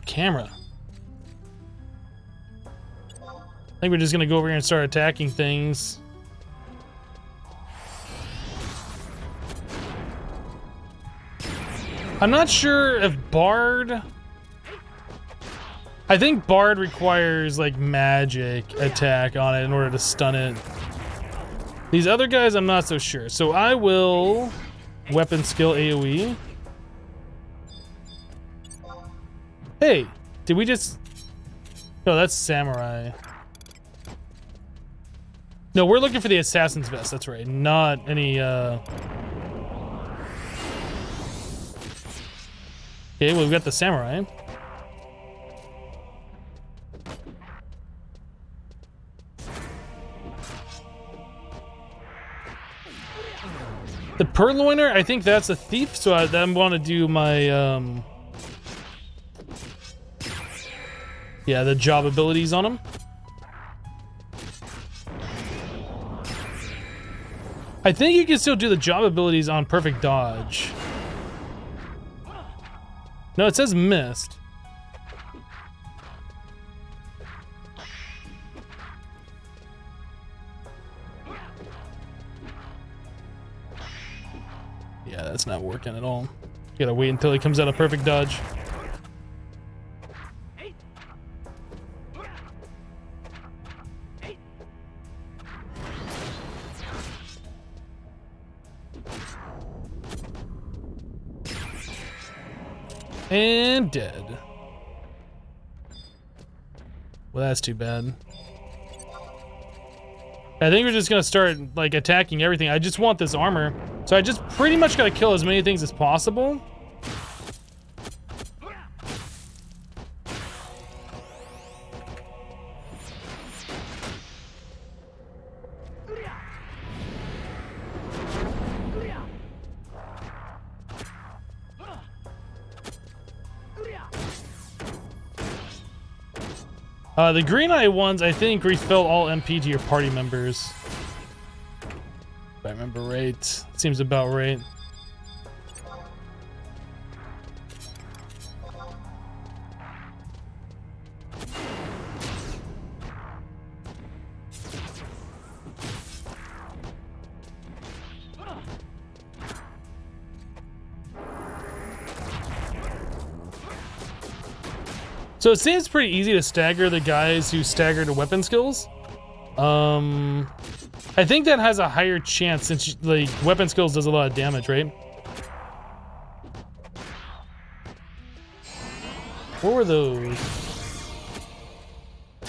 Camera. I think we're just gonna go over here and start attacking things. I'm not sure if Bard... I think Bard requires like magic attack on it in order to stun it. These other guys I'm not so sure. So I will weapon skill AoE. Hey, did we just... No, that's samurai. No, we're looking for the assassin's vest, that's right. Not any, Okay, well, we've got the samurai. The purloiner, I think that's a thief, so I want to do my, yeah, the job abilities on him. I think you can still do the job abilities on perfect dodge. No, it says missed. Yeah, that's not working at all. You gotta wait until he comes out of perfect dodge. And dead. Well, that's too bad. I think we're just gonna start like attacking everything. I just want this armor. So I just pretty much gotta kill as many things as possible. The green eye ones, I think, refill all MP to your party members. If I remember right. Seems about right. So it seems pretty easy to stagger the guys who stagger to weapon skills. I think that has a higher chance since like weapon skills does a lot of damage, right? What were those?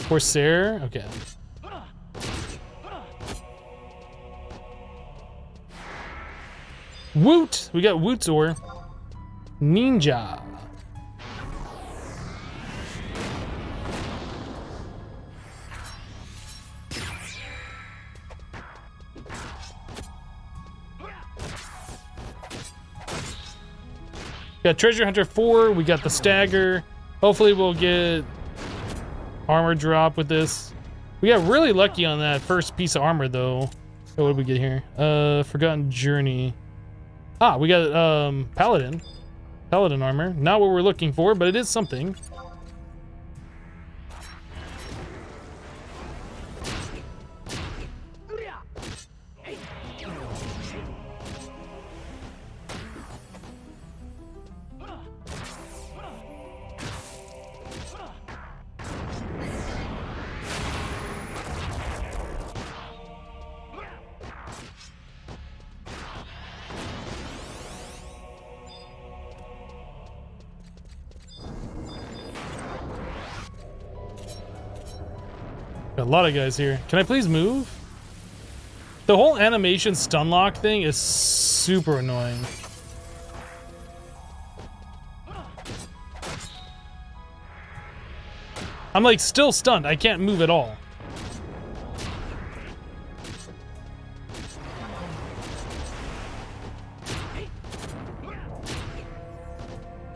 Corsair? Okay. Woot! We got Woot's ore. Ninja. Got Treasure Hunter 4, we got the Stagger. Hopefully we'll get armor drop with this. We got really lucky on that first piece of armor though. Oh, what did we get here? Forgotten Journey. Ah, we got Paladin. Paladin armor. Not what we're looking for, but it is something. Got a lot of guys here. Can I please move? The whole animation stun lock thing is super annoying. I'm like still stunned. I can't move at all.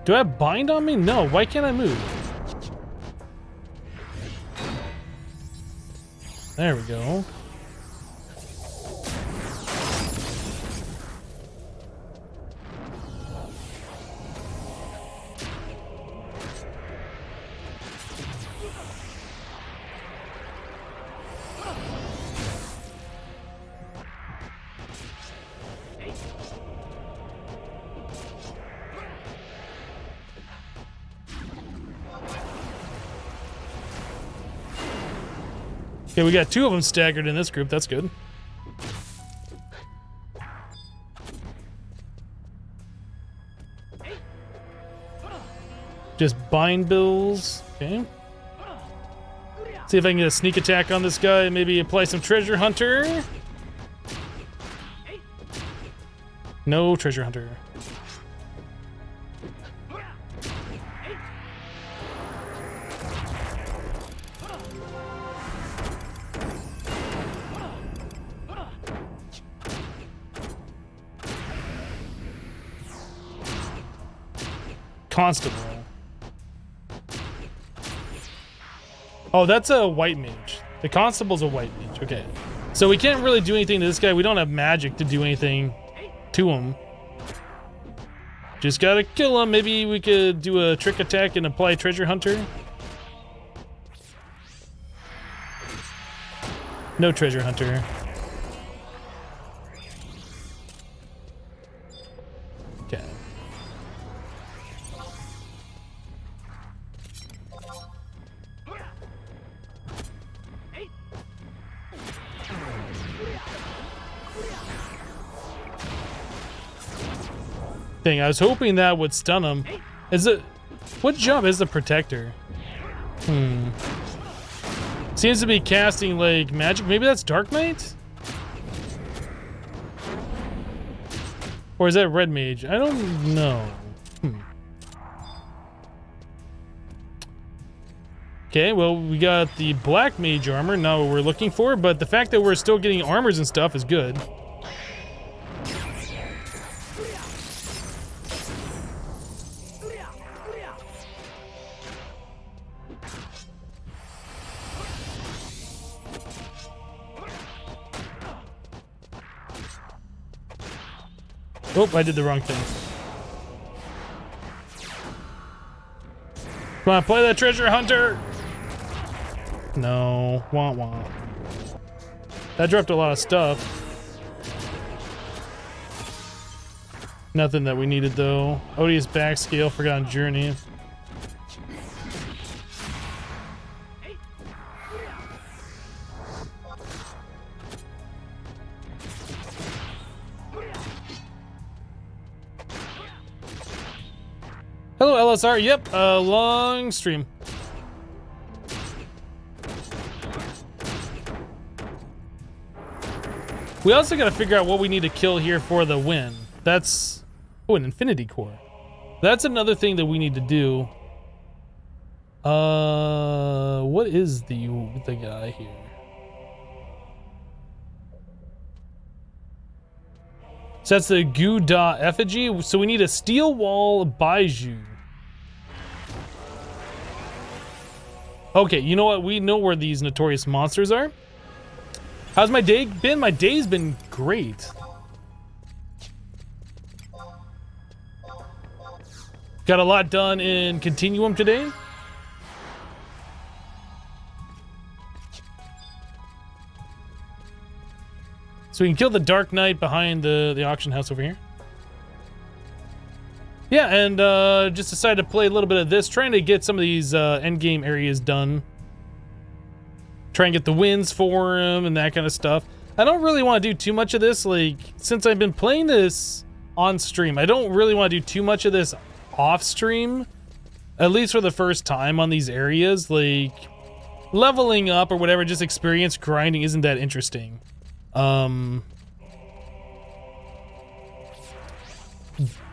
Do I have bind on me? No. Why can't I move? There we go. Okay, we got 2 of them staggered in this group. That's good. Just bind bills. Okay. See if I can get a sneak attack on this guy. Maybe apply some treasure hunter. No treasure hunter. Constable. Oh, that's a white mage. The constable's a white mage. Okay. So we can't really do anything to this guy. We don't have magic to do anything to him. Just gotta kill him. Maybe we could do a trick attack and apply treasure hunter. No treasure hunter. Okay. Thing. I was hoping that would stun him. Is it? What job is the protector? Seems to be casting like magic. Maybe that's Dark Knight? Or is that Red Mage? I don't know. Okay, well, we got the Black Mage armor, not what we're looking for, but the fact that we're still getting armors and stuff is good. Oh, I did the wrong thing. Come on, play that treasure hunter! No, wah wah. That dropped a lot of stuff. Nothing that we needed though. Odious backscale, forgotten journey. Hello, LSR. Yep, long stream. We also got to figure out what we need to kill here for the win. That's... Oh, an infinity core. That's another thing that we need to do. What is the guy here? So that's the Gouda effigy. So we need a steel wall Baiju. Okay, you know what? We know where these notorious monsters are. How's my day been? My day's been great. Got a lot done in Continuum today. So we can kill the Dark Knight behind the auction house over here. Yeah, and just decided to play a little bit of this, trying to get some of these endgame areas done. Try and get the wins for him and that kind of stuff. I don't really want to do too much of this, like, since I've been playing this on stream, I don't really want to do too much of this off stream, at least for the first time on these areas. Like, leveling up or whatever, just experience grinding isn't that interesting.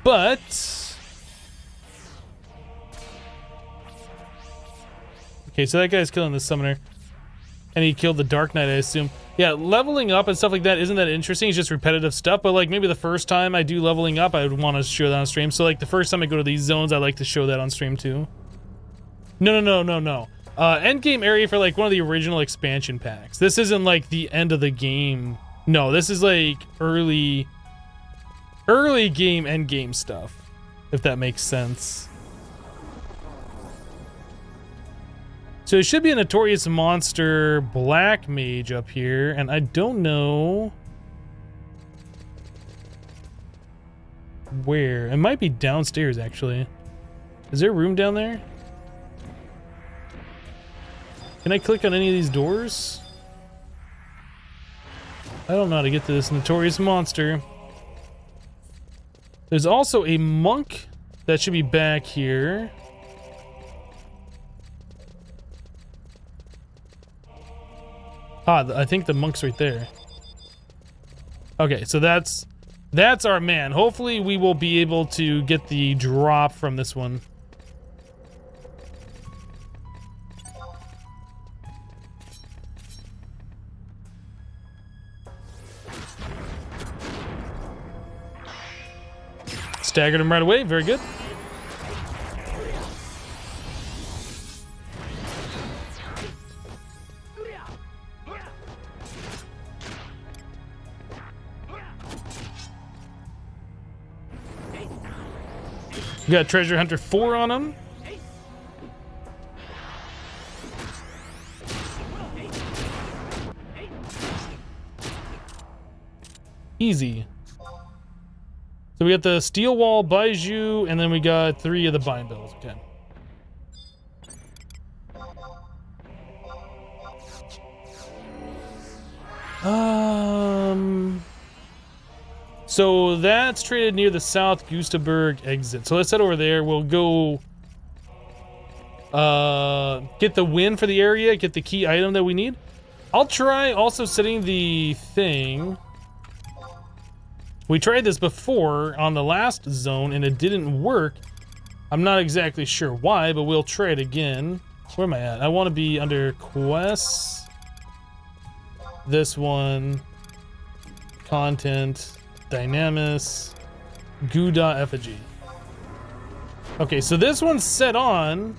But okay, so that guy's killing the summoner, and he killed the Dark Knight, I assume. Yeah, leveling up and stuff like that isn't that interesting. It's just repetitive stuff. But like maybe the first time I do leveling up, I would want to show that on stream. So like the first time I go to these zones, I like to show that on stream too. No. End game area for like one of the original expansion packs. This isn't like the end of the game. No, this is like early game, end game stuff, if that makes sense. So it should be a notorious monster black mage up here, and I don't know where. It might be downstairs, actually. Is there room down there? Can I click on any of these doors? I don't know how to get to this notorious monster. There's also a monk that should be back here. Ah, I think the monk's right there. Okay, so that's our man. Hopefully we will be able to get the drop from this one. Staggered him right away. Very good. We got Treasure Hunter 4 on him. Easy. So we got the Steel Wall Baiju, and then we got 3 of the Bind Bells. Okay. So that's traded near the South Gustaberg exit. So let's head over there. We'll go get the win for the area, get the key item that we need. I'll try also setting the thing. We tried this before on the last zone and it didn't work. I'm not exactly sure why, but we'll try it again. Where am I at? I want to be under quests. This one. Content. Dynamis. Gouda effigy. Okay, so this one's set on.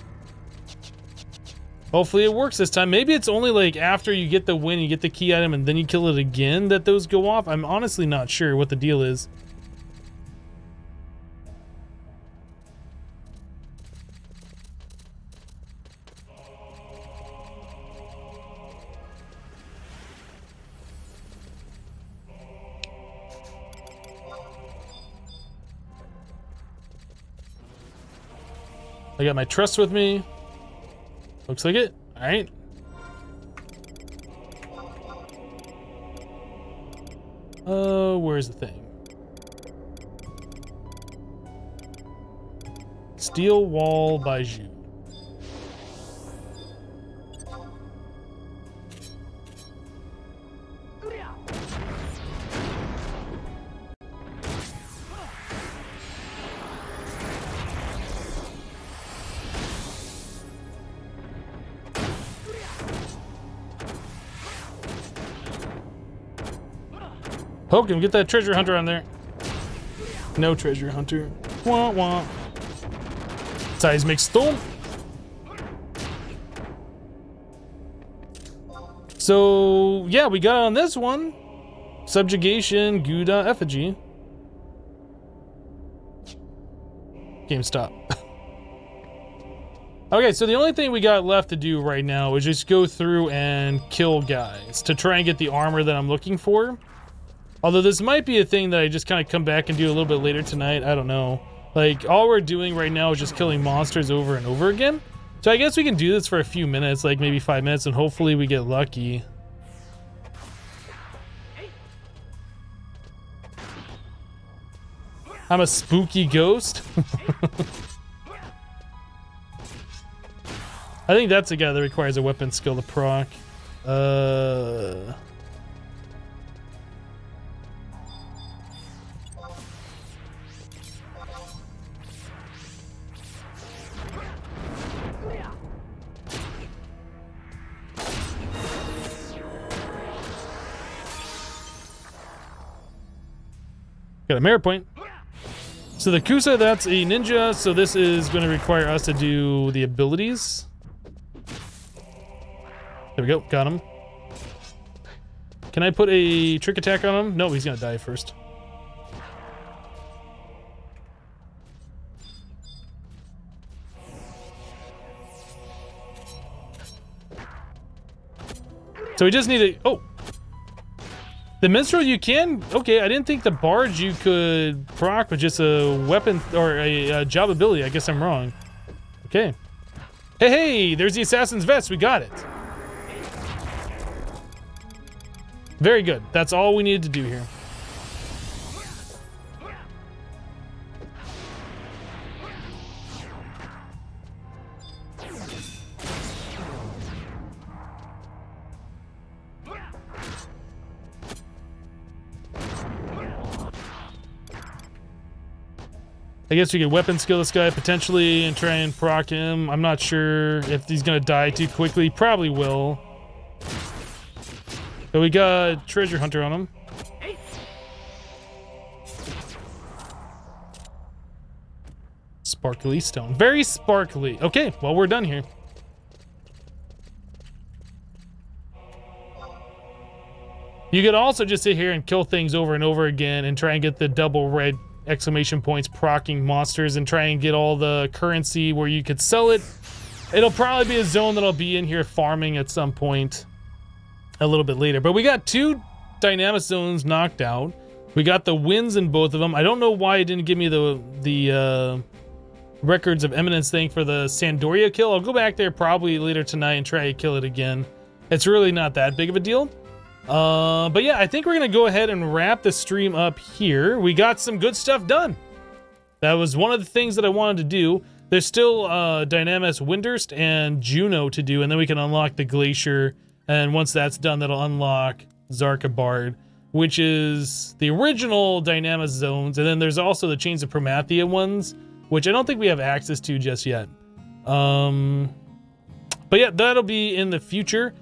Hopefully it works this time. Maybe it's only like after you get the win, you get the key item, and then you kill it again that those go off. I'm honestly not sure what the deal is. I got my trust with me. Looks like it. All right. Where's the thing? Steel Wall Baiju. Poke him, get that treasure hunter on there. No treasure hunter. Wah wah. Seismic storm. So yeah, we got on this one. Subjugation, Gouda effigy. Game stop. Okay, so the only thing we got left to do right now is just go through and kill guys to try and get the armor that I'm looking for. Although this might be a thing that I just kind of come back and do a little bit later tonight. I don't know. Like, all we're doing right now is just killing monsters over and over again. So I guess we can do this for a few minutes, like maybe 5 minutes, and hopefully we get lucky. I'm a spooky ghost. I think that's a guy that requires a weapon skill to proc. Got a merit point. So the Kusa, that's a ninja, so this is going to require us to do the abilities. There we go, got him. Can I put a trick attack on him? No, he's going to die first. So we just need to... Oh! The minstrel you can... Okay, I didn't think the barge you could proc with just a weapon or a job ability. I guess I'm wrong. Okay. Hey, hey! There's the assassin's vest. We got it. Very good. That's all we needed to do here. I guess we could weapon skill this guy potentially and try and proc him. I'm not sure if he's gonna die too quickly. Probably will. So we got treasure hunter on him. Sparkly stone. Very sparkly. Okay, well, we're done here. You could also just sit here and kill things over and over again and try and get the double red exclamation points procking monsters and try and get all the currency where you could sell it. It'll probably be a zone that I'll be in here farming at some point a little bit later. But we got 2 Dynamis zones knocked out. We got the wins in both of them. I don't know why it didn't give me the records of eminence thing for the Sandoria kill. I'll go back there probably later tonight and try to kill it again. It's really not that big of a deal. But yeah, I think we're gonna go ahead and wrap the stream up here. We got some good stuff done. That was one of the things that I wanted to do. There's still Dynamis Windurst and Juno to do, and then we can unlock the Glacier, and once that's done, that'll unlock Zarkabard, which is the original Dynamis zones, and then there's also the Chains of Promathia ones, which I don't think we have access to just yet. But yeah, that'll be in the future.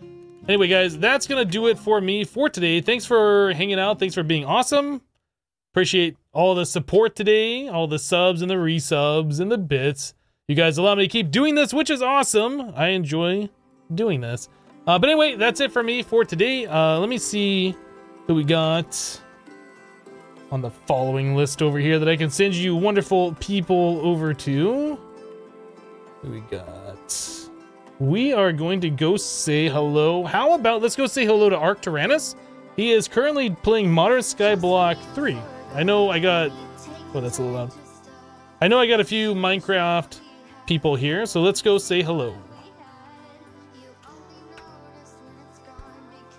Anyway, guys, that's going to do it for me for today. Thanks for hanging out. Thanks for being awesome. Appreciate all the support today, all the subs and the resubs and the bits. You guys allow me to keep doing this, which is awesome. I enjoy doing this. But anyway, that's it for me for today. Let me see who we got on the following list over here that I can send you wonderful people over to. Who we got? We are going to go say hello. How about let's go say hello to Arc Tyrannus. He is currently playing Modern Skyblock 3. I know I got... Oh, that's a little loud. I know I got a few Minecraft people here, so let's go say hello.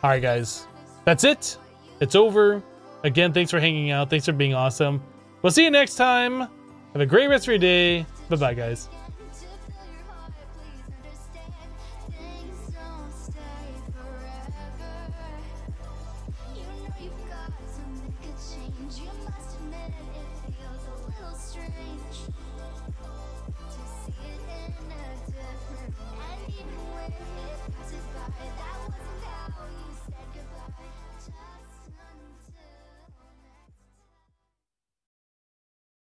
Alright, guys. That's it. It's over. Again, thanks for hanging out. Thanks for being awesome. We'll see you next time. Have a great rest of your day. Bye-bye, guys.